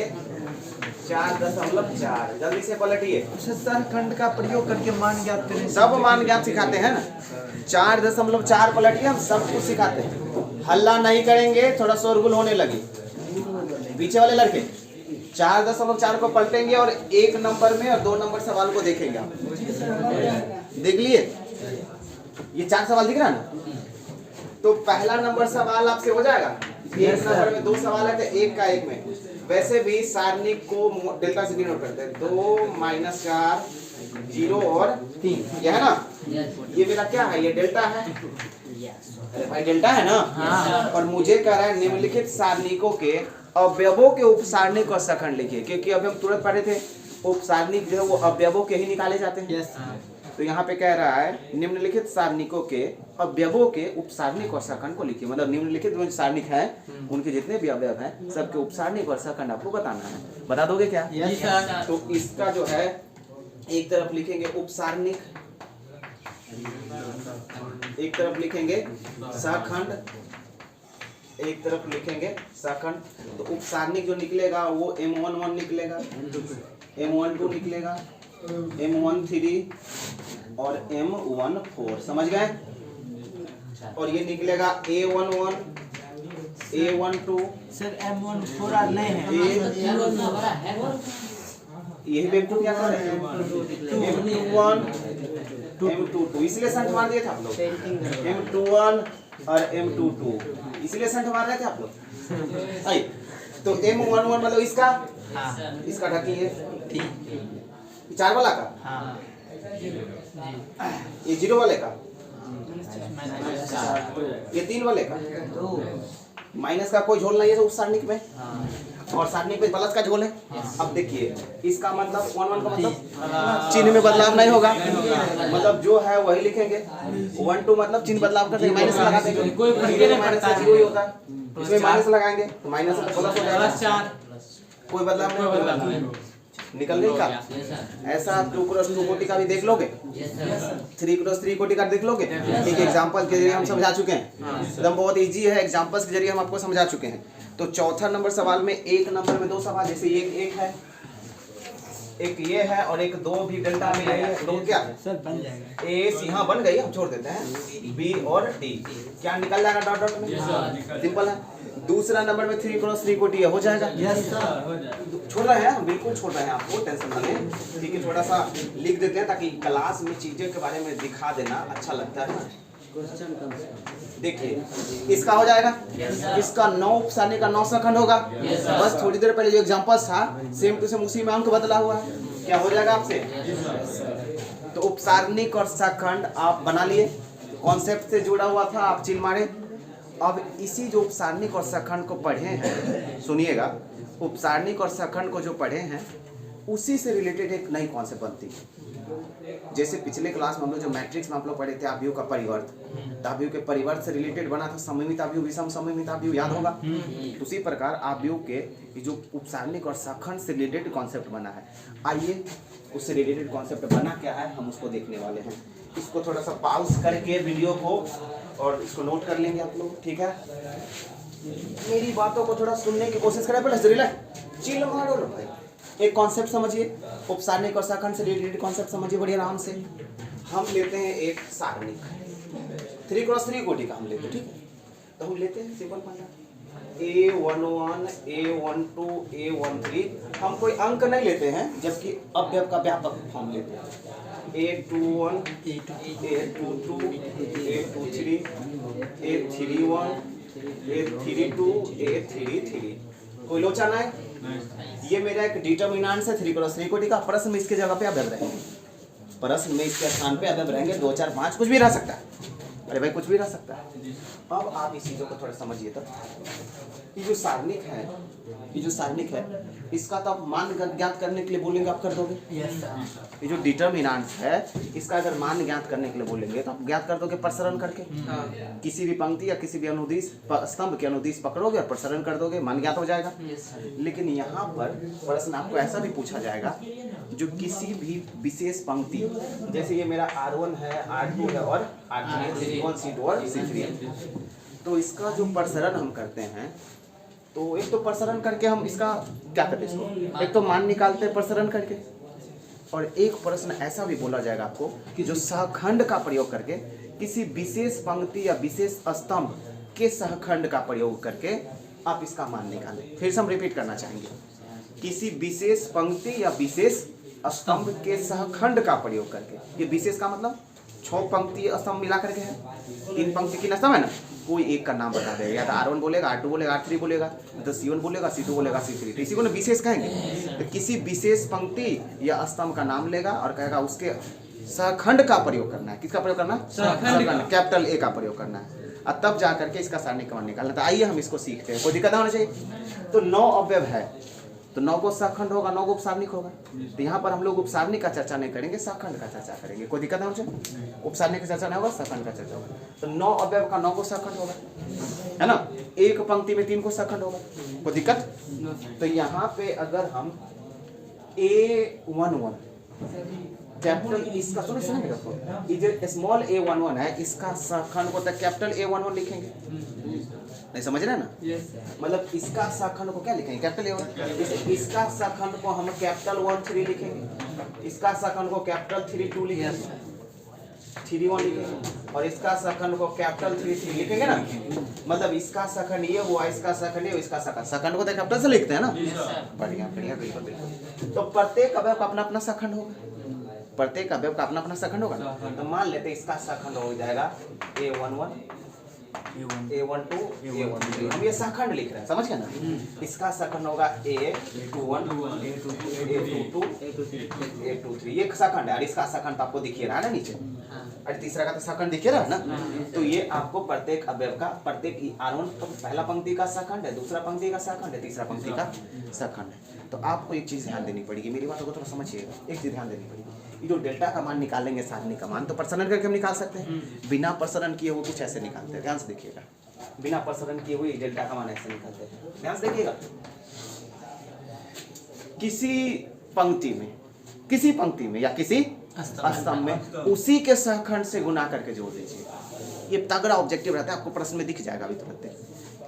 4.4। जल्दी से पलटिए। सहखंड का प्रयोग करके मान ज्ञात करें। सब मान ज्ञात सिखाते हैं ना। 4.4 पलटिए, हम सब कुछ सिखाते हैं। हल्ला नहीं करेंगे, थोड़ा शोरगुल होने लगी। पीछे वाले लड़के 4.4 को पलटेंगे और 1 नंबर में और 2 नंबर सवाल को देखेंगे आप। देख लिए ये 4 सवाल दिख रहा है ना। तो पहला नंबर सवाल आपसे हो जाएगा। 1 नंबर में 2 सवाल है तो 1 का 1 में। वैसे भी सारणिक को डेल्टा से डिनोट करते हैं। 2 -4 0 और 3, ये है ना। ये मेरा क्या है? ये डेल्टा है। अरे भाई डेल्टा है ना। और मुझे कह रहा है निम्नलिखित सारणिकों के अवयवों के उपसारणिक और सहखंड लिखिए। क्योंकि अभी हम तुरंत पढ़े थे उप सारणिक जो है वो अवयवों के ही निकाले जाते हैं। यस तो यहाँ पे कह रहा है निम्नलिखित सारणिकों के अवयवों के उपसारणिक और सहखंड को लिखिए। मतलब निम्नलिखित जो सारणिक हैं उनके जितने भी अवयव हैं सबके उपसारणिक और सहखंड आपको बताना है। बता दोगे क्या? Yes sir. तो इसका जो है एक तरफ लिखेंगे उपसारणिक, एक तरफ लिखेंगे सहखंड, एक तरफ लिखेंगे सहखंड। तो उपसारणिक जो निकलेगा वो M11 निकलेगा, M12 निकलेगा, M13 और M14, समझ गए? और ये निकलेगा A11, A12, सर M14 नहीं है। यही बेवकूफ क्या कर रहे हैं? M21, M22, इसलिए संठ मार दिए थे आप लोग। M21 और M22 इसलिए संठ मार रहे थे आप लोग। आई तो M11 मतलब इसका, हाँ इसका ढकिए ठीक। 4 वाला का, हाँ ये 0 वाले का, ये 3 वाले का। माइनस का कोई झोल नहीं है तो उस सारणिक में, और सारणिक में प्लस का झोल है। अब देखिए इसका मतलब 11 का मतलब चिन्ह में बदलाव नहीं होगा, मतलब जो है वही लिखेंगे। 12 मतलब चिन्ह बदलाव करते माइनस लगा देंगे, कोई माइनस का 0 ही होता है, इसमें माइनस लगाएंगे तो माइनस से प्लस हो जाएगा, कोई बदलाव नहीं होगा। निकल गई का? ऐसा आप 2x2 कोटि का भी देख लोगे, 3x3 कोटि का देख लोगे। एक एग्जांपल के जरिए हम समझा चुके हैं, एकदम बहुत इजी है, एग्जांपल्स के जरिए हम आपको समझा चुके हैं। तो चौथा नंबर सवाल में एक नंबर में 2 सवाल, जैसे एक है, एक ये है और एक 2 भी डेल्टा में है, तो क्या सर बन जाएगा। ए सी हाँ बन गई, हम छोड़ देते हैं बी और डी, क्या निकल जाएगा डॉट डॉट में, सिंपल है। दूसरा नंबर में 3x3 कोटि हो जाएगा। Yes sir. छोड़ रहे हैं हम, बिल्कुल छोड़ रहे हैं, आपको टेंशन ना लें, ठीक है। थोड़ा सा लिख देते हैं ताकि क्लास में चीजें के बारे में दिखा देना अच्छा लगता है। देखिए इसका हो जाएगा, इसका 9 उपसारणिक का 9 सहखंड होगा। बस थोड़ी देर पहले जो एग्जांपल्स था सेम टू सेम उसी में अंक बदला हुआ है, क्या हो जाएगा आपसे? तो उपसारणिक और सहखंड आप बना लिए, कॉन्सेप्ट से जुड़ा हुआ था, आप चिन्ह मारे। अब इसी जो उपसारणिक और सहखंड को पढ़े हैं, सुनिएगा, उपसारणिक और सहखंड को जो पढ़े हैं उसी से रिलेटेड एक नई कॉन्सेप्ट बनती है। जैसे पिछले क्लास में हम लोग जो मैट्रिक्स में आप लोग पढ़े थे आव्यूह का परिवर्त, आव्यूह के परिवर्त से रिलेटेड बना था सममित आव्यूह, विषम सममित आव्यूह, याद होगा। उसी प्रकार आव्यूह के जो उपसारणिक और सहखंड से रिलेटेड कॉन्सेप्ट बना है, आइए उससे रिलेटेड कॉन्सेप्ट बना क्या है हम उसको देखने वाले हैं। इसको थोड़ा सा पॉज करके वीडियो को और इसको नोट कर लेंगे आप लोग, ठीक है। मेरी बातों को थोड़ा सुनने की कोशिश करें, पहले रिलैक्स चिल मारो भाई। एक कॉन्सेप्ट समझिए, उपसारणिक और सहखंड से रिलेटेड कॉन्सेप्ट समझिए बड़ी आराम से। हम लेते हैं एक सारणिक 3x3 कोटि का हम लेते हैं, ठीक है। तो हम लेते हैं simple formula A11, A12, A13। हम कोई अंक नहीं लेते हैं, जबकि अवयव का व्यापक फॉर्म लेते हैं। A21, A22, A23, A31, A32, A33। कोई लोचा ना है? ये मेरा एक डिटर्मिनेंट है 3x3 कोटि का। प्रश्न में इसके जगह पे अवयव रहेंगे, प्रश्न में इसके स्थान पे अवयव रहेंगे, 2 4 5 कुछ भी रह सकता है। अरे भाई कुछ भी रह सकता है। अब आप इस चीज़ों को थोड़ा समझिए। तब ये जो सारणिक है, ये जो सारणिक है इसका तो आप मान ज्ञात करने के लिए बोलेंगे आप कर दोगे। Yes sir. ये जो डिटर्मिनेंट है इसका अगर मान ज्ञात करने के लिए बोलेंगे तो आप ज्ञात कर दोगे प्रसरण करके। किसी भी पंक्ति या किसी भी अनुदिश स्तंभ के अनुदिश पकड़ोगे और प्रसरण कर दोगे, मान ज्ञात हो जाएगा। लेकिन यहाँ पर प्रश्न आपको ऐसा भी पूछा जाएगा जो किसी भी विशेष पंक्ति, जैसे ये मेरा R1 है, R2 है और R3 है, C1 C2 और C3 है, तो इसका जो प्रसरण हम करते हैं तो एक तो प्रसरण करके हम इसका क्या करते हैं, इसको एक तो मान निकालते हैं प्रसरण करके, और एक प्रश्न ऐसा भी बोला जाएगा आपको कि जो सहखंड का प्रयोग करके किसी विशेष पंक्ति या विशेष स्तंभ के सहखंड का प्रयोग करके आप इसका मान निकालें। फिर से हम रिपीट करना चाहेंगे, किसी विशेष पंक्ति या विशेष स्तंभ के सहखंड का प्रयोग करके। ये विशेष का मतलब 6 पंक्ति स्तंभ मिला करके है, 3 पंक्ति की स्तंभ है ना, कोई एक का नाम बता देगा, या तो R1 बोलेगा, R2 बोलेगा, R3 बोलेगा, तो C1 बोलेगा, C2 बोलेगा, C3, तो इसी को ना विशेष कहेंगे। तो किसी विशेष पंक्ति या स्तंभ का नाम लेगा और कहेगा उसके सहखंड का प्रयोग करना है। किसका प्रयोग करना है? सहखंड, कैपिटल A का प्रयोग करना है, और तब जा करके इसका सारणिक मान निकालना। तो आइए हम इसको सीखते हैं, कोई दिक्कत ना होना चाहिए। तो 9 अवयव है, तो 9 को सखंड होगा, 9 को उपसारणिक होगा। तो यहाँ पर हम लोग उपसारणिक का चर्चा नहीं करेंगे, सखंड का चर्चा करेंगे। कोई दिक्कत है मुझे? उपसारणिक का चर्चा नहीं होगा, सखंड का चर्चा होगा। तो 9 अवयव का 9 को सखंड होगा, है ना। एक पंक्ति में 3 को सखंड होगा, कोई दिक्कत? तो यहाँ पे अगर हम A11 कैपिटल इसका सुनो सुनो मेरा को, ये जो स्मॉल A11 है इसका सखंड को तक कैपिटल A11 लिखेंगे, नहीं समझ रहे हैं ना? मतलब इसका सखंड को क्या लिखेंगे? Capital A1। जैसे इसका सखंड को हम कैपिटल 13 लिखेंगे, इसका सखंड को कैपिटल 32 लिखेंगे, 31 लिखेंगे, और इसका सखंड को कैपिटल 33 लिखेंगे ना। मतलब इसका सखंड ये हुआ, इसका सखंड ये, इसका सखंड को तो कैपिटल से लिखते हैं ना। बढ़िया बढ़िया, बिल्कुल बिल्कुल। तो प्रत्येक अवयव का अपना अपना सखंड होगा, प्रत्येक अवयव का अपना अपना सखंड होगा। तो मान लेते हैं इसका सखंड हो जाएगा A11, A12, A13, हम ये सखंड लिख रहे हैं, समझ गए ना। इसका सखंड होगा A21, A22, A23, ये सखंड है। और इसका सखंड तो आपको दिखिए रहा है ना नीचे, और तीसरा का तो सखंड दिखिए रहा है ना। तो ये आपको प्रत्येक अवयव का, प्रत्येक R1 तो पहला पंक्ति का सखंड है, दूसरा पंक्ति का सखंड है, तीसरा पंक्ति का सखंड है। तो आपको एक चीज ध्यान देनी पड़ेगी, मेरी बातों को थोड़ा समझिएगा, एक चीज ध्यान देनी पड़ेगी। ये जो डेल्टा का मान निकालेंगे, सारणिक का मान, तो प्रसरण करके हम निकाल सकते हैं, बिना प्रसरण किए हुए कुछ ऐसे निकालते हैं। ध्यान से देखिएगा, बिना प्रसरण किए हुए डेल्टा का मान ऐसे निकालते हैं। ध्यान से देखिएगा, किसी पंक्ति में या किसी स्तंभ में उसी के सहखंड से गुना करके जोड़ दीजिए। ये तगड़ा ऑब्जेक्टिव रहता है, आपको प्रश्न में दिख जाएगा अभी तुरंत।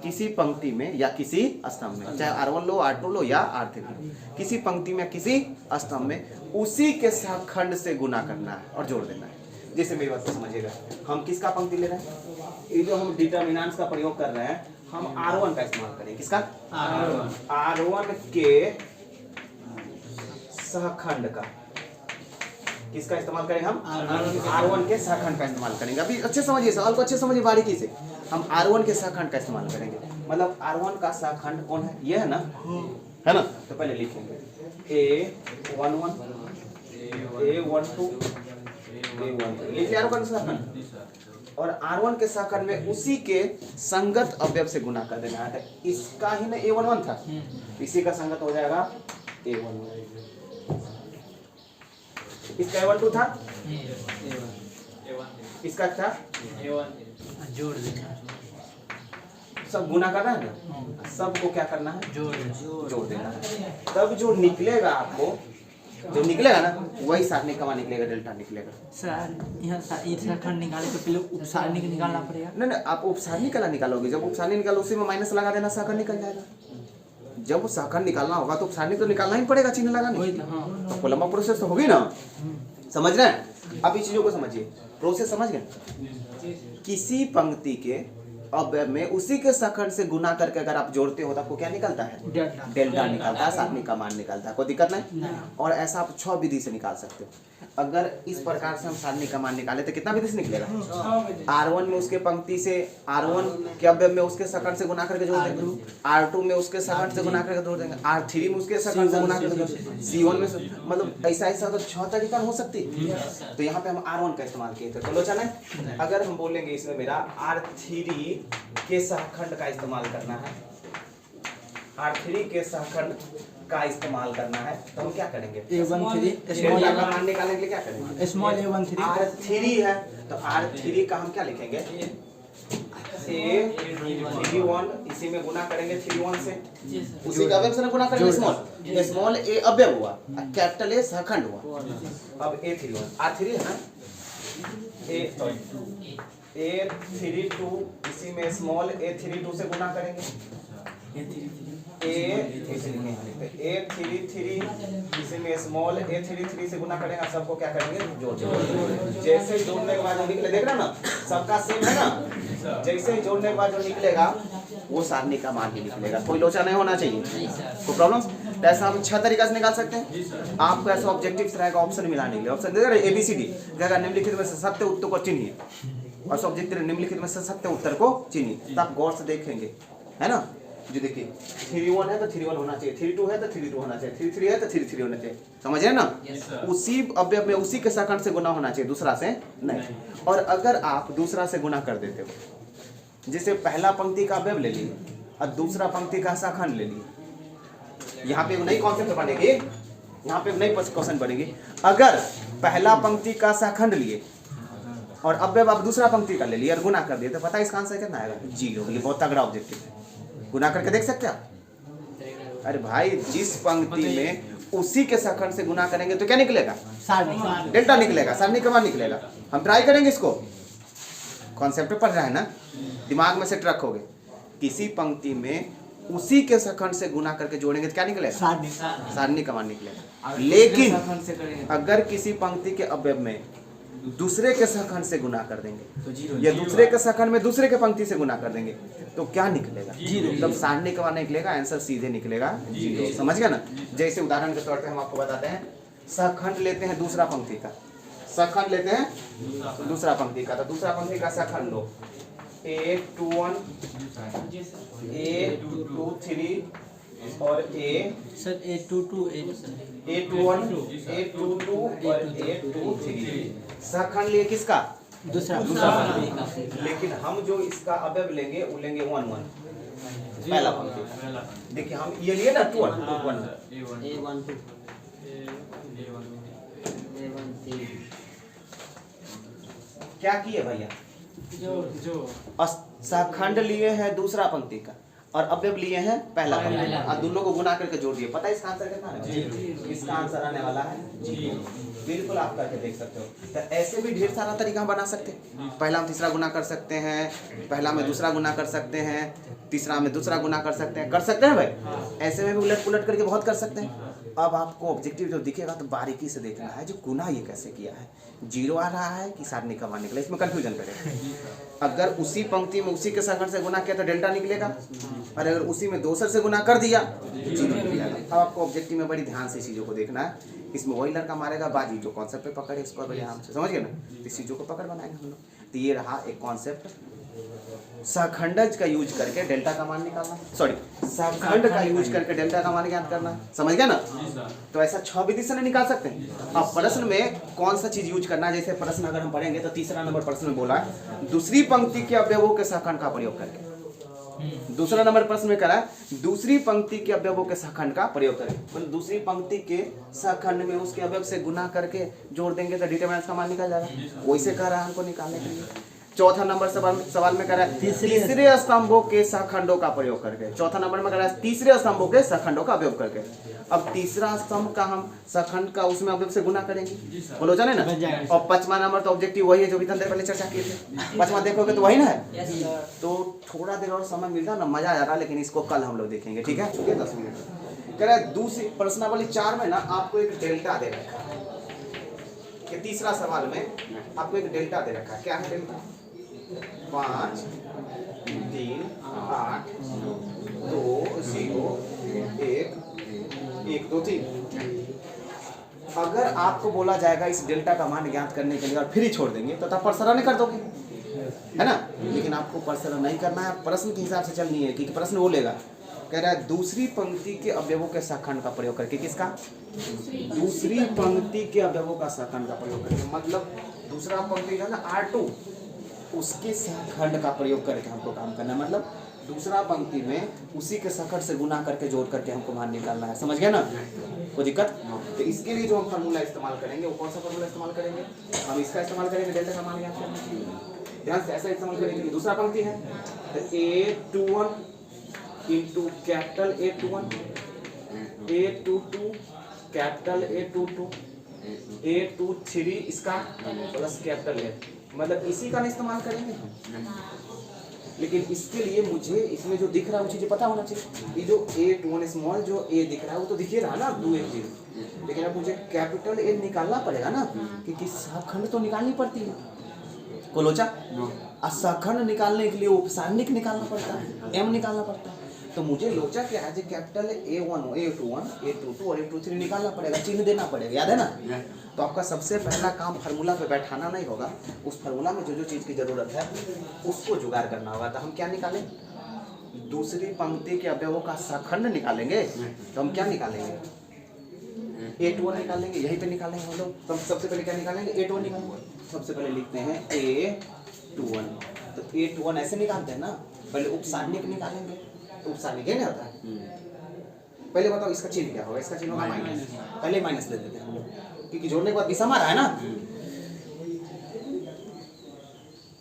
किसी पंक्ति में या किसी स्तंभ में, चाहे R1 लो, R2 लो या R3, किसी पंक्ति में किसी स्तंभ में उसी के सहखंड से गुना करना है और जोड़ देना है। जैसे मेरी बात को समझिएगा, हम किसका पंक्ति ले रहे हैं? ये जो हम डिटर्मिनेंट्स का प्रयोग कर रहे हैं, हम R1 का इस्तेमाल करेंगे। किसका? R1 के सहखंड का, किसका इस्तेमाल करेंगे हम? R1 के सहखंड का इस्तेमाल करेंगे। अभी अच्छे समझिए, सवाल को अच्छे समझिए बारीकी से। हम R1 के सहखंड का इस्तेमाल करेंगे, मतलब R1 का सहखंड कौन है? ये है ना, है ना। तो पहले लिखेंगे A11, A12, A13, लिखिए R1 का सहखंड। और R1 के सहखंड में उसी के संगत अवयव से गुना कर देना है। इसका ही ना A11 था, इसी का संगत हो जाएगा A11। इसका A12 था, इसका था जोड़ देना, सब गुना करना है ना, सबको क्या करना है? जोड़ देना है। तब जो निकलेगा आपको, जो निकलेगा ना, वही सारणिक का मान निकलेगा, डेल्टा निकलेगा। सर यहाँ सहखंड निकाले तो पहले उपसारणिक निकालना पड़ेगा। नहीं, आप उपसारणिक का निकालोगे, जब उपसारणिक निकालो उसी में माइनस लगा देना, सहखंड निकल जाएगा। जब सहखंड निकालना होगा तो उपसारणिक तो निकालना ही पड़ेगा, चिन्ह लगाने। तो लंबा प्रोसेस तो होगी ना, समझ रहे हैं? अब इन चीजों को समझिए, प्रोसेस समझ गए। किसी पंक्ति के अवयव में उसी के सहखंड से गुना करके अगर आप जोड़ते हो तो आपको क्या निकलता है? डेल्टा निकलता है, सारणिक का मान निकलता है। कोई दिक्कत नहीं। और ऐसा आप 6 विधि से निकाल सकते हो। अगर इस प्रकार से हम सारणिक का मान निकाले तो कितना विधि से निकलेगा? R1 में उसके पंक्ति से, R1 के अवयव में उसके सहखंड से गुना करके जोड़ देंगे, R2 में उसके सहखंड से गुना करके जोड़ देंगे, R3 में उसके सहखंड से गुना करके, C1 में, मतलब ऐसा तो 6 तरीका हो सकती है। तो यहाँ पे हम R1 का इस्तेमाल किए थे। चलो चले, अगर हम बोलेंगे इसमें मेरा R3 के सहखंड का इस्तेमाल करना है, R3 के सहखंड का इस्तेमाल करना है, तो हम क्या करेंगे? A13 स्मॉल का मान निकालने के लिए क्या करेंगे? स्मॉल A13 R3 है तो R3 का हम क्या लिखेंगे? A31, इसी में गुना करेंगे 31 से, उसी का अवयव से गुना करेंगे। स्मॉल A अवयव हुआ, कैपिटल A सहखंड हुआ। अब A31, R3 है ना, A32, इसी में स्मॉल A32 से गुना करेंगे। A33, इसी में स्मॉल A33 से गुना करेंगे। सबको क्या करेंगे? जोड़ देंगे। जैसे ही जोड़ने के बाद जो निकले, देख रहे ना, सबका सेम है ना। जैसे ही जोड़ने के बाद जो निकलेगा वो सारणिक का मान ही निकलेगा, कोई लोचा नहीं होना चाहिए, कोई प्रॉब्लम। ऐसा हम 6 तरीका से निकाल सकते हैं। आपको ऐसा ऑब्जेक्टिव रहेगा ऑप्शन मिलाने के लिए, ऑप्शन देगा ABCD, जगह निम्नलिखित में से सत्य उत्तर को चुनिए, और सब्जेक्ट निम्नलिखित में से सत्य उत्तर को चुनिए। तब गौर से देखेंगे, है ना। जो देखिए 31 है तो 31 होना चाहिए, 32 है तो 32 होना चाहिए, 33 है तो 33 होना चाहिए, समझ रहे ना। उसी अवयव में उसी के सहखंड से गुना होना चाहिए, दूसरा से नहीं। और अगर आप दूसरा से गुना कर देते हो, जैसे पहला पंक्ति का अवयव ले लिए और दूसरा पंक्ति का सहखंड ले लिए, यहाँ पे एक नई कॉन्सेप्ट बनेगी, यहाँ पे एक नई क्वेश्चन बनेगी। अगर पहला पंक्ति का सखंड लिए और अव्यव आप दूसरा पंक्ति का ले लिया और गुना कर दिए तो पता है इसका आंसर कितना आएगा? 0। ये बहुत तगड़ा ऑब्जेक्टिव है, गुना करके देख सकते हैं आप। अरे भाई जिस पंक्ति में उसी के सखंड से गुना करेंगे तो क्या निकलेगा? डेल्टा निकलेगा, सारणी क्रमांक निकलेगा। हम ट्राई करेंगे इसको, कॉन्सेप्ट पढ़ रहा है ना, दिमाग में सेट रखोगे। किसी पंक्ति में उसी के सखंड से गुना करके जोड़ेंगे तो क्या निकलेगा? सारणी क्रमांक निकलेगा। लेकिन अगर किसी पंक्ति के अव्यव में दूसरे के सखंड से गुना कर देंगे तो 0, या दूसरे के सखंड में दूसरे के पंक्ति से गुना कर देंगे तो क्या निकलेगा? 0। तब सारणी क्रमांक निकलेगा, आंसर सीधे निकलेगा 0। समझ गया ना? जैसे उदाहरण के तौर पे हम आपको बताते हैं, सखंड लेते हैं दूसरा पंक्ति का, सखंड लेते हैं दूसरा पंक्ति का, तो दूसरा पंक्ति का सखंड लो A21 A23 और सर A22 A21 A22 और A23 सखंड लिए किसका? दूसरा। लेकिन हम जो इसका अव्यव लेंगे वो लेंगे 1 1 पहला पंक्ति। देखिए हम ये लिए ना 2 1 A12 A13 क्या किए भैया? जो सखंड लिए हैं दूसरा पंक्ति का और अव्यव लिए हैं पहला पंक्ति का, और दोनों को गुना करके जोड़ दिए। पता है इसका आंसर कितना है? इसका आंसर आने वाला है 0। बिल्कुल आप करके देख सकते हो। तो ऐसे भी ढेर सारा तरीका हम बना सकते हैं। पहला हम तीसरा गुना कर सकते हैं, पहला में दूसरा गुना कर सकते हैं, तीसरा में दूसरा गुना कर सकते हैं भाई। ऐसे में भी उलट पुलट करके बहुत कर सकते हैं। अब आपको ऑब्जेक्टिव जो दिखेगा तो बारीकी से देखना है, जो गुना ये कैसे किया है, 0 आ रहा है कि सारणी क्रमांक निकला, इसमें कंफ्यूजन करेगा। अगर उसी पंक्ति में उसी के सखंड से गुना किया तो डेल्टा निकलेगा, और अगर उसी में दोसर से गुना कर दिया 0 निकलेगा। अब आपको ऑब्जेक्टिव में बड़ी ध्यान से चीज़ों को देखना है। इसमें वही लड़का मारेगा बाजी जो कॉन्सेप्ट पे पकड़े इसको बड़े आराम से, समझ गए ना? इस चीज़ों को पकड़ बनाएंगे हम लोग। तो ये रहा एक कॉन्सेप्ट, सखंडज का यूज करके डेल्टा का मान निकालना, सॉरी सखंड का यूज करके डेल्टा का मान ज्ञात करना। समझ गया ना? तो ऐसा 6 विधि से निकाल सकते हैं। अब प्रश्न में कौन सा चीज यूज करना है, जैसे प्रश्न अगर हम पढ़ेंगे तो तीसरा नंबर प्रश्न में बोला है दूसरी पंक्ति के अवयवों के सखंड का प्रयोग करके। दूसरा नंबर प्रश्न में करा दूसरी पंक्ति के अवयवों के सखंड का प्रयोग करें, मतलब दूसरी पंक्ति के सखंड में उसके अवयव से गुना करके जोड़ देंगे तो डिटरमिनेंट का मान निकल जाएगा। वैसे कह रहा है हमको निकालने के लिए। चौथा नंबर सवाल में करा तीसरे स्तंभों के सखंडों का प्रयोग करके। चौथा नंबर में करा तीसरे स्तंभों के सखंडों का अवयव करके। अब तीसरा स्तंभ का हम सखंड का उसमें अवयव से गुना करेंगे, बोलो जाने ना। और 5वां नंबर तो ऑब्जेक्टिव वही है जो भी देर पहले चर्चा किए थे। 5वां देखोगे तो वही ना है। तो थोड़ा देर और समय मिलता ना, मजा आ रहा, लेकिन इसको कल हम लोग देखेंगे, ठीक है? चुके 10 मिनट। कह रहा है दूसरी प्रश्नावली 4 में ना आपको एक डेल्टा दे रखा है। कि तीसरा सवाल में आपको एक डेल्टा दे रखा है। क्या है डेल्टा? 5 3 8 2 0 1 1 2 3। अगर आपको बोला जाएगा इस डेल्टा का मान ज्ञात करने के लिए और फिर ही छोड़ देंगे तो आप प्रसरण कर दोगे, है ना? लेकिन आपको प्रसरण नहीं करना है, प्रश्न के हिसाब से चलनी है, क्योंकि प्रश्न बोलेगा। कह रहा है दूसरी पंक्ति के अवयवों के सखंड का प्रयोग करके। किसका? दूसरी पंक्ति के अवयवों का सखंड का प्रयोग करके, मतलब दूसरा पंक्ति जो है ना R2 उसके सखंड का प्रयोग करके हमको काम करना है। मतलब दूसरा पंक्ति में उसी के सखंड से गुना करके जोड़ करके हमको मान निकालना है। समझ गया ना? कोई दिक्कत? तो इसके लिए जो हम फार्मूला इस्तेमाल करेंगे वो कौन सा फार्मूला इस्तेमाल करेंगे? हम इसका इस्तेमाल करेंगे डेल्टा का मान ज्ञात करने के लिए। ध्यान से ऐसा इस्तेमाल करेंगे। दूसरा पंक्ति है तो A21 into capital A21 A22 capital A22 A23 इसका प्लस कैपिटल A, मतलब इसी का इस्तेमाल करेंगे। लेकिन इसके लिए मुझे इसमें जो दिख रहा है वो चीज़ें पता होना चाहिए। ये जो A21 स्मॉल जो A दिख रहा है वो तो दिख ही रहा है ना 280, लेकिन अब मुझे कैपिटल A निकालना पड़ेगा ना, क्योंकि सखंड तो निकालनी पड़ती है। कोलोचा सखंड निकालने के लिए उपसारणिक निकालना पड़ता है, M निकालना पड़ता है। तो मुझे लोचा क्या है, कैपिटल A1 A21 A22 और A23 निकालना पड़ेगा, चिन्ह देना पड़ेगा, याद है ना? तो आपका सबसे पहला काम फार्मूला पे बैठाना नहीं होगा, उस फार्मूला में जो जो चीज़ की ज़रूरत है उसको जुगाड़ करना होगा। तो हम क्या निकालें? दूसरी पंक्ति के अवयवों का सखंड निकालेंगे। तो हम क्या निकालेंगे? A21 निकालेंगे, यहीं पे निकालेंगे हम लोग। तो हम सबसे पहले क्या निकालेंगे? A21 निकालेंगे। सबसे पहले लिखते हैं A21। तो A21 ऐसे निकालते हैं ना, पहले उपसारणिक निकालेंगे। तो उपसारणिक है ना होता है पहले बताओ इसका चिन्ह क्या होगा, इसका चिन्ह होगा माइनस, पहले माइनस ले लेते हैं हम लोग, क्योंकि जोड़ने के बाद दिशा मारा है ना।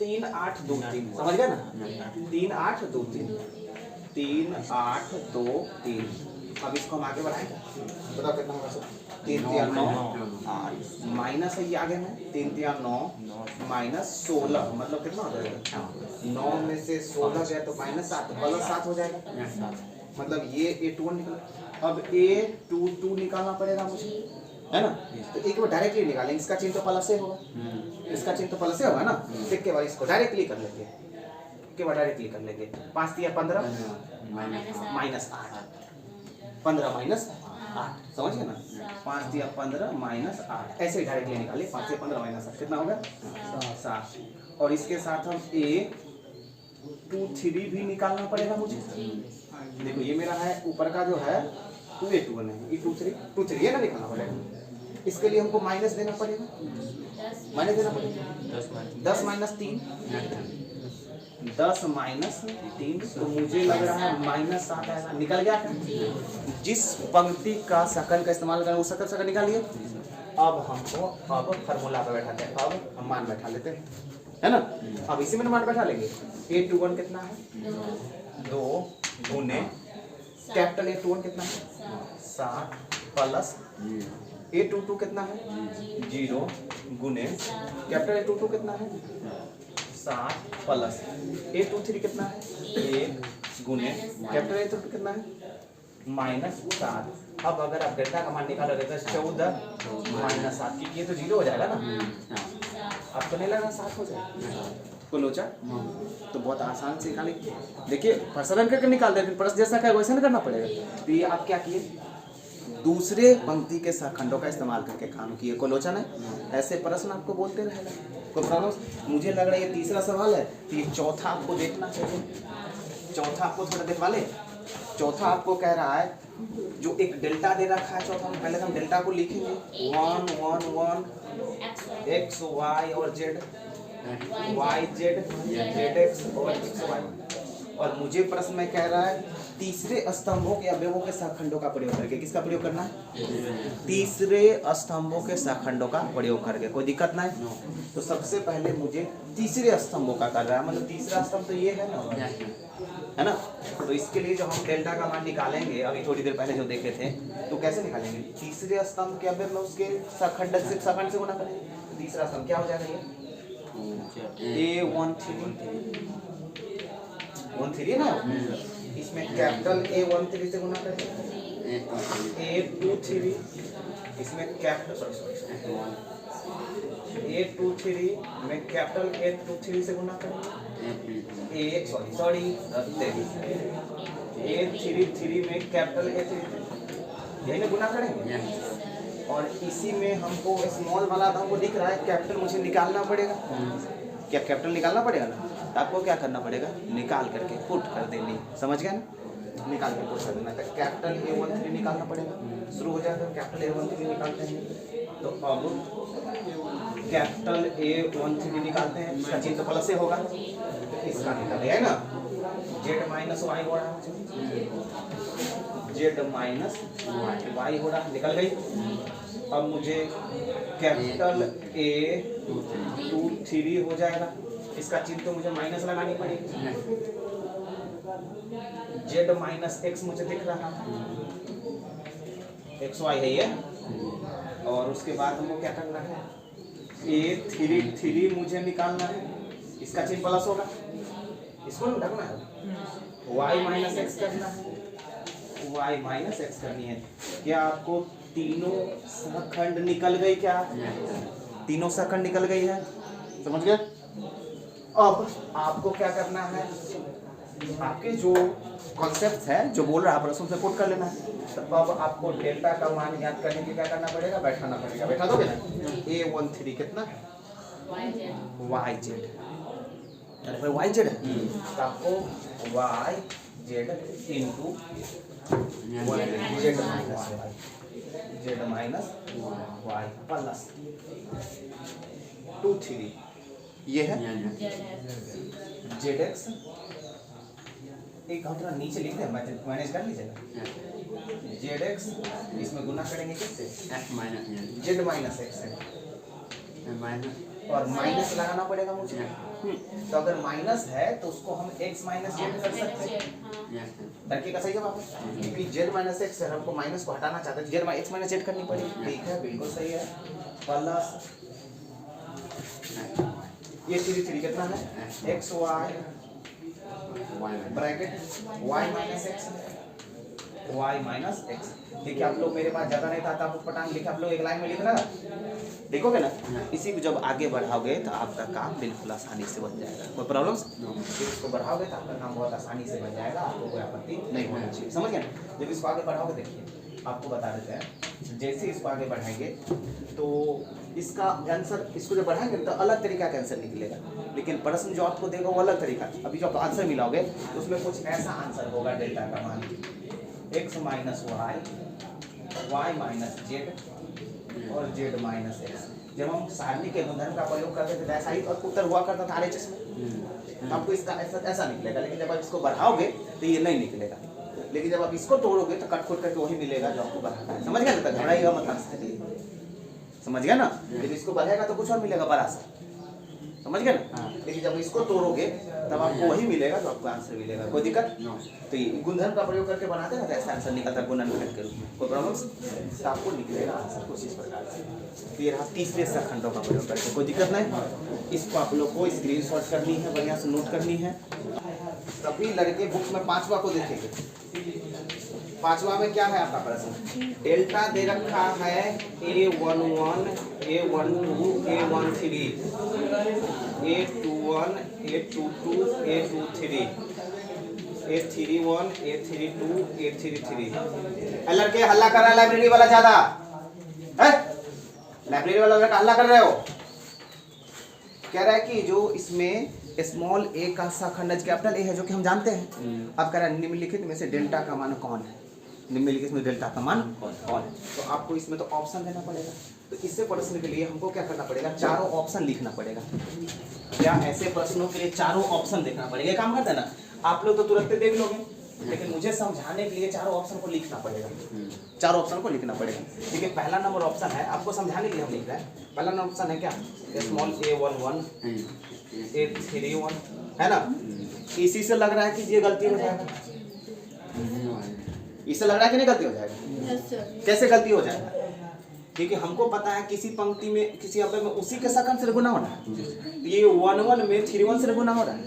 3 8 2 3 समझ गए ना, 3 8 2 3 3 8 2 3। अब इसको हम आगे बढ़ाएंगे, बताओ कितना होगा सर, 3 3 9 8 माइनस है ये आगे में 3 3 9 माइनस 16 मतलब कितना हो जाएगा 9 में से 16 गया तो माइनस 7 प्लस 7 हो जाएगा, मतलब ये A21 निकला। अब A22 निकालना पड़ेगा मुझे, है ना, तो एक बार डायरेक्टली निकालेंगे, इसका चिन्ह तो प्लस से होगा, इसका चिन्ह तो प्लस से होगा ना, एक के बाद इसको डायरेक्टली कर लेंगे, के बाद डायरेक्टली कर लेंगे। 5 3 15 माइनस 8 15 माइनस 8 समझ गए ना, 5 3 15 माइनस 8 ऐसे ही डायरेक्टली निकाले, 5 3 15 माइनस 8 कितना होगा 7। और इसके साथ हम A23 भी निकालना पड़ेगा मुझे। देखो ये मेरा है ऊपर का जो है 2A21 है, ये 23 है ना, निकालना पड़ेगा। इसके लिए हमको माइनस देना पड़ेगा, माइनस देना पड़ेगा 10 माइनस 3 10 माइनस 3 तो मुझे लग रहा है माइनस 7 आएगा, निकल गया क्या? जिस पंक्ति का सकल का इस्तेमाल करें वो सकल निकालिए। अब हमको अब फार्मूला पे बैठाते हैं, अब हम मान बैठा लेते हैं, है ना। अब इसी में मान बैठा लेंगे। A21 कितना है 2 गुने कैपिटल A21 कितना है 7 प्लस A22 कितना है 0 गुने कैपिटल A22 कितना है 7 प्लस A23 कितना है 1 गुने कैपिटल A22 कितना है माइनस 7। अब अगर आप डेल्टा का मान निकालोगे तो 14 माइनस 7 की ये तो 0 हो जाएगा ना, आपको नहीं लगा 7 हो जाएगा को लोचा, तो बहुत आसान से निकालेंगे। देखिए प्रसारण करके निकाल देते, प्रश्न जैसा क्या वैसा नहीं करना पड़ेगा। तो ये आप क्या किए, दूसरे पंक्ति के सहखंडों का इस्तेमाल करके काम किए, को लोचा नहीं, ऐसे प्रश्न आपको बोलते रहेगा। कोई प्रॉब्लम? मुझे लग रहा है ये तीसरा सवाल है, तो ये चौथा आपको देखना चाहिए, चौथा आपको थोड़ा देखवा ले। चौथा आपको कह रहा है जो एक डेल्टा दे रखा है चौथा में, पहले हम डेल्टा को लिखेंगे 1 1 1 x y और z y z z x और x y। और मुझे प्रश्न में कह रहा है तीसरे स्तंभों के अवयवों के सहखंडों का प्रयोग करके, किसका प्रयोग करना है? तीसरे स्तंभों के सहखंडों का प्रयोग करके। कोई दिक्कत नहीं। तो सबसे पहले मुझे तीसरे स्तंभों का कर रहा है, मतलब तीसरा स्तंभ तो ये है ना, है ना। तो इसके लिए जो हम डेल्टा का मान निकालेंगे अभी थोड़ी देर पहले जो देखे थे, तो कैसे निकालेंगे? तीसरे स्तंभ के अवयव में उसके सहखंड से गुणा करेंगे। तीसरा स्तंभ क्या हो जाएगा? ये A13 है ना, इसमें कैपिटल A13 से गुना करेंगे, A23 इसमें कैपिटल A23 में कैपिटल A23 से गुना करेंगे, A33 में कैपिटल A33 यही ना गुना करेंगे। और इसी में हमको स्मॉल वाला था, हमको दिख रहा है कैपिटल मुझे निकालना पड़ेगा। क्या कैपिटल निकालना पड़ेगा ना, तो आपको क्या करना पड़ेगा? निकाल करके पुट कर देनी, समझ गए ना, निकाल के पुट कर देना। तो कैपिटल A13 निकालना पड़ेगा, शुरू हो जाएगा। कैपिटल A13 निकालते हैं, तो अब कैपिटल A13 निकालते हैं, इसका चिन्ह तो प्लस से होगा, इसका निकाल है ना, z माइनस वाई हो रहा है, z माइनस वाई हो रहा है, निकल गई। अब मुझे कैपिटल A23 हो जाएगा, इसका चिन्ह तो मुझे माइनस लगानी पड़ेगी, z माइनस x मुझे दिख रहा है, xy है ये। और उसके बाद हमको क्या करना है? A33 मुझे निकालना है, इसका चिन्ह प्लस होगा, इसको ढकना है, y माइनस x करना है, y माइनस x करनी है। क्या आपको तीनों सहखंड निकल गई? क्या तीनों सहखंड निकल गई है? समझ गए? अब आपको क्या करना है? आपके जो कॉन्सेप्ट है जो बोल रहा है प्रश्न से पुट कर लेना है। तो अब आपको डेल्टा का मान याद करने के लिए क्या करना पड़ेगा? बैठाना पड़ेगा। बैठा दोगे ना? A13 कितना है? YZ। अरे भाई YZ है, तो आपको YZ into Z minus Y plus 23 ये है ZX। एक घंटा नीचे लिख दे, मैनेज कर लीजिएगा। जेड एक्स, इसमें गुना करेंगे किससे? X minus Z minus x है, माइनस और माइनस लगाना पड़ेगा मुझे। तो अगर माइनस है तो उसको हम x माइनस जेड कर सकते हैं। लड़के का सही जवाब है, क्योंकि जेड माइनस एक्स है, हमको माइनस को हटाना चाहते हैं, जेड एक्स माइनस जेड करनी पड़ेगी। ठीक है, बिल्कुल सही है। प्लस ये 3 कितना है? X y bracket y minus x, y minus x. देखिए आप लोग, मेरे पास ज्यादा नहीं था, आप पटांग लिखे, आप लोग एक लाइन में लिख रहा देखोगे ना, इसी को जब आगे बढ़ाओगे तो आपका काम बिल्कुल आसानी से बन जाएगा। कोई प्रॉब्लम? इसको बढ़ाओगे तो आपका काम बहुत आसानी से बन जाएगा, आपको कोई आपत्ति नहीं होना चाहिए। समझ गए ना? जब इसको आगे बढ़ाओगे, देखिए आपको बता देते हैं, जैसे इसको आगे बढ़ाएंगे तो इसका आंसर, इसको जब बढ़ाएंगे तो अलग तरीका का आंसर निकलेगा, लेकिन प्रश्न जो आपको देगा वो अलग तरीका। अभी जो आप आंसर मिलाओगे तो उसमें कुछ ऐसा आंसर होगा, डेल्टा का मान x minus y, y minus z और जेड माइनस एक्स। जब हम सारणी के गुणधर्म का प्रयोग करते थे ऐसा ही उत्तर हुआ करता था RHS में, तो आपको इसका ऐसा निकलेगा। लेकिन जब आप इसको बढ़ाओगे तो ये नहीं निकलेगा, लेकिन जब आप इसको तोड़ोगे तो कट खोट करके वही मिलेगा जो आपको बढ़ाना है। समझ गया ना? घबराइएगा मतलब, समझ गया ना? जब इसको बढ़ाएगा तो कुछ और मिलेगा बड़ा सा, समझ गए ना? लेकिन जब इसको तोड़ोगे तब आपको वही मिलेगा जो आपको आंसर मिलेगा। कोई दिक्कत? तो ये गुणधर्म का प्रयोग करके बनाते हैं ना, ऐसा आंसर निकलता है गुणनखंड के रूप में। कोई प्रॉब्लम? तो आपको निकलेगा आंसर कुछ इस प्रकार से। तो ये रहा तीसरे खंडों का प्रयोग करके, कोई दिक्कत नहीं। इसको आप लोग को स्क्रीनशॉट करनी है, बढ़िया से नोट करनी है। सभी लड़के बुक में 5वां को देखेंगे। 5वां में क्या है आपका प्रश्न? डेल्टा दे रखा है A11, A12, A13, A21, A22, A23, A31, A32, A33। लड़के हल्ला कर रहा है लाइब्रेरी वाला, ज्यादा है? लाइब्रेरी वाला लड़का हल्ला कर रहे हो। कह रहा है कि जो इसमें स्मॉल a का सखंड कैपिटल A है, जो कि हम जानते हैं। अब कह रहा है निम्नलिखित में से डेल्टा का मान कौन है? निम्नलिखित में डेल्टा का मान कौन है? तो आपको इसमें तो ऑप्शन देना पड़ेगा। तो इससे प्रश्न के लिए हमको क्या करना पड़ेगा? चारों ऑप्शन लिखना पड़ेगा। या ऐसे प्रश्नों के लिए चारों ऑप्शन देखना पड़ेगा। काम करते ना, आप लोग तो तुरंत देख लोगे, लेकिन मुझे समझाने के लिए चारों ऑप्शन को लिखना पड़ेगा। चारों ऑप्शन को लिखना पड़ेगा। ठीक है, पहला नंबर ऑप्शन है, आपको समझाने के लिए हम लिख रहे हैं। पहला नंबर ऑप्शन है क्या? स्मॉल A11, A31, है ना? इसी से लग रहा है कि ये गलती हो जाएगा। इससे लग रहा है कि नहीं गलती हो जाएगा? कैसे गलती हो जाएगा? क्योंकि हमको पता है किसी पंक्ति में, किसी अव्यय में उसी के सेकंड से गुना हो रहा है। तो ये 11 में 31 से गुना हो रहा है।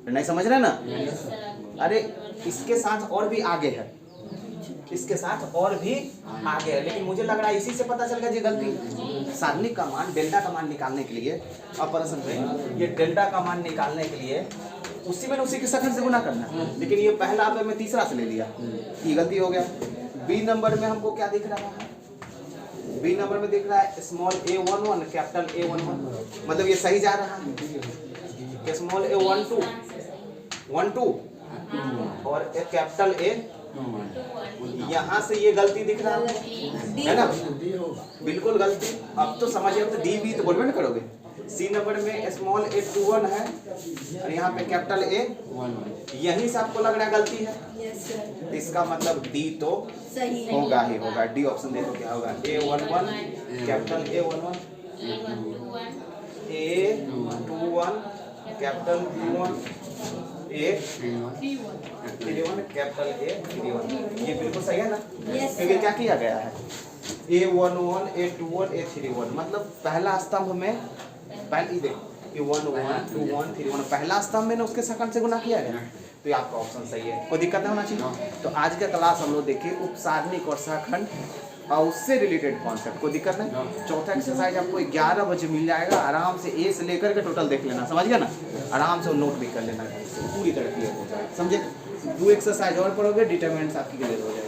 नहीं समझ रहे ना? अरे इसके साथ और भी आगे है, इसके साथ और भी आगे है, लेकिन मुझे लग रहा है इसी से पता चल गया जी गलती। सारणी का मान, डेल्टा का मान निकालने के लिए, अब प्रश्न में ये डेल्टा का मान निकालने के लिए उसी में उसी के सेकंड से गुना करना है, लेकिन ये पहला अव्यय में तीसरा से ले लिया, ये गलती हो गया। बी नंबर में हमको क्या दिख रहा है? बी नंबर में दिख रहा है स्मॉल A11 कैपिटल A11, मतलब ये सही जा रहा है। स्मॉल A12 और कैपिटल A, यहाँ से ये गलती दिख रहा है ना? बिल्कुल गलती। अब तो समझिए, अब तो डी बी तो बोलबे ना करोगे। सी नंबर में स्मॉल A21 है और यहाँ पे कैपिटल A, यहीं से आपको लग रहा है गलती है। इसका मतलब डी तो होगा ही होगा। डी ऑप्शन देखो क्या होगा? A11 capital A11, A21 capital A21, A31 capital A31। ये बिल्कुल सही है ना? क्योंकि क्या किया गया है? A11, A21, A31, मतलब पहला स्तंभ में पहले देखो A11, 21, 31 पहला स्तंभ में ना उसके सेकंड से गुना किया गया। तो ये आपका ऑप्शन सही है, कोई दिक्कत नहीं होना चाहिए। तो आज का क्लास हम लोग देखिए उपसारणिक और सहखंड और उससे रिलेटेड कॉन्सेप्ट, कोई दिक्कत नहीं। चौथा एक्सरसाइज आपको 11 बजे मिल जाएगा, आराम से ए से लेकर के टोटल देख लेना, समझ गया ना? आराम से नोट भी कर लेना, पूरी तरह क्लियर हो जाएगा, समझे? 2 एक्सरसाइज और पढ़ोगे, डिटरमिनेंट्स आपकी क्लियर हो जाएगी।